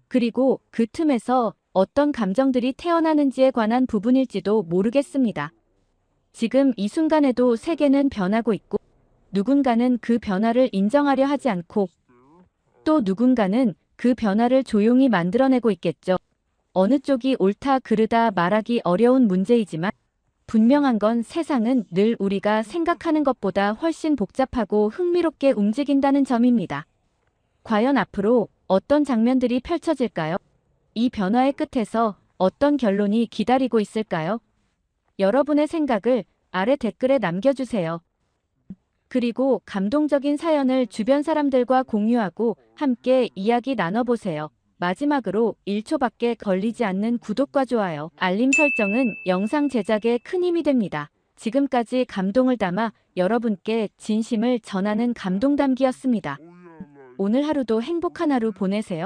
그리고 그 틈에서 어떤 감정들이 태어나는지에 관한 부분일지도 모르겠습니다. 지금 이 순간에도 세계는 변하고 있고 누군가는 그 변화를 인정하려 하지 않고 또 누군가는 그 변화를 조용히 만들어내고 있겠죠. 어느 쪽이 옳다 그르다 말하기 어려운 문제이지만 분명한 건 세상은 늘 우리가 생각하는 것보다 훨씬 복잡하고 흥미롭게 움직인다는 점입니다. 과연 앞으로 어떤 장면들이 펼쳐질까요? 이 변화의 끝에서 어떤 결론이 기다리고 있을까요? 여러분의 생각을 아래 댓글에 남겨주세요. 그리고 감동적인 사연을 주변 사람들과 공유하고 함께 이야기 나눠보세요. 마지막으로 1초밖에 걸리지 않는 구독과 좋아요, 알림 설정은 영상 제작에 큰 힘이 됩니다. 지금까지 감동을 담아 여러분께 진심을 전하는 감동담기였습니다. 오늘 하루도 행복한 하루 보내세요.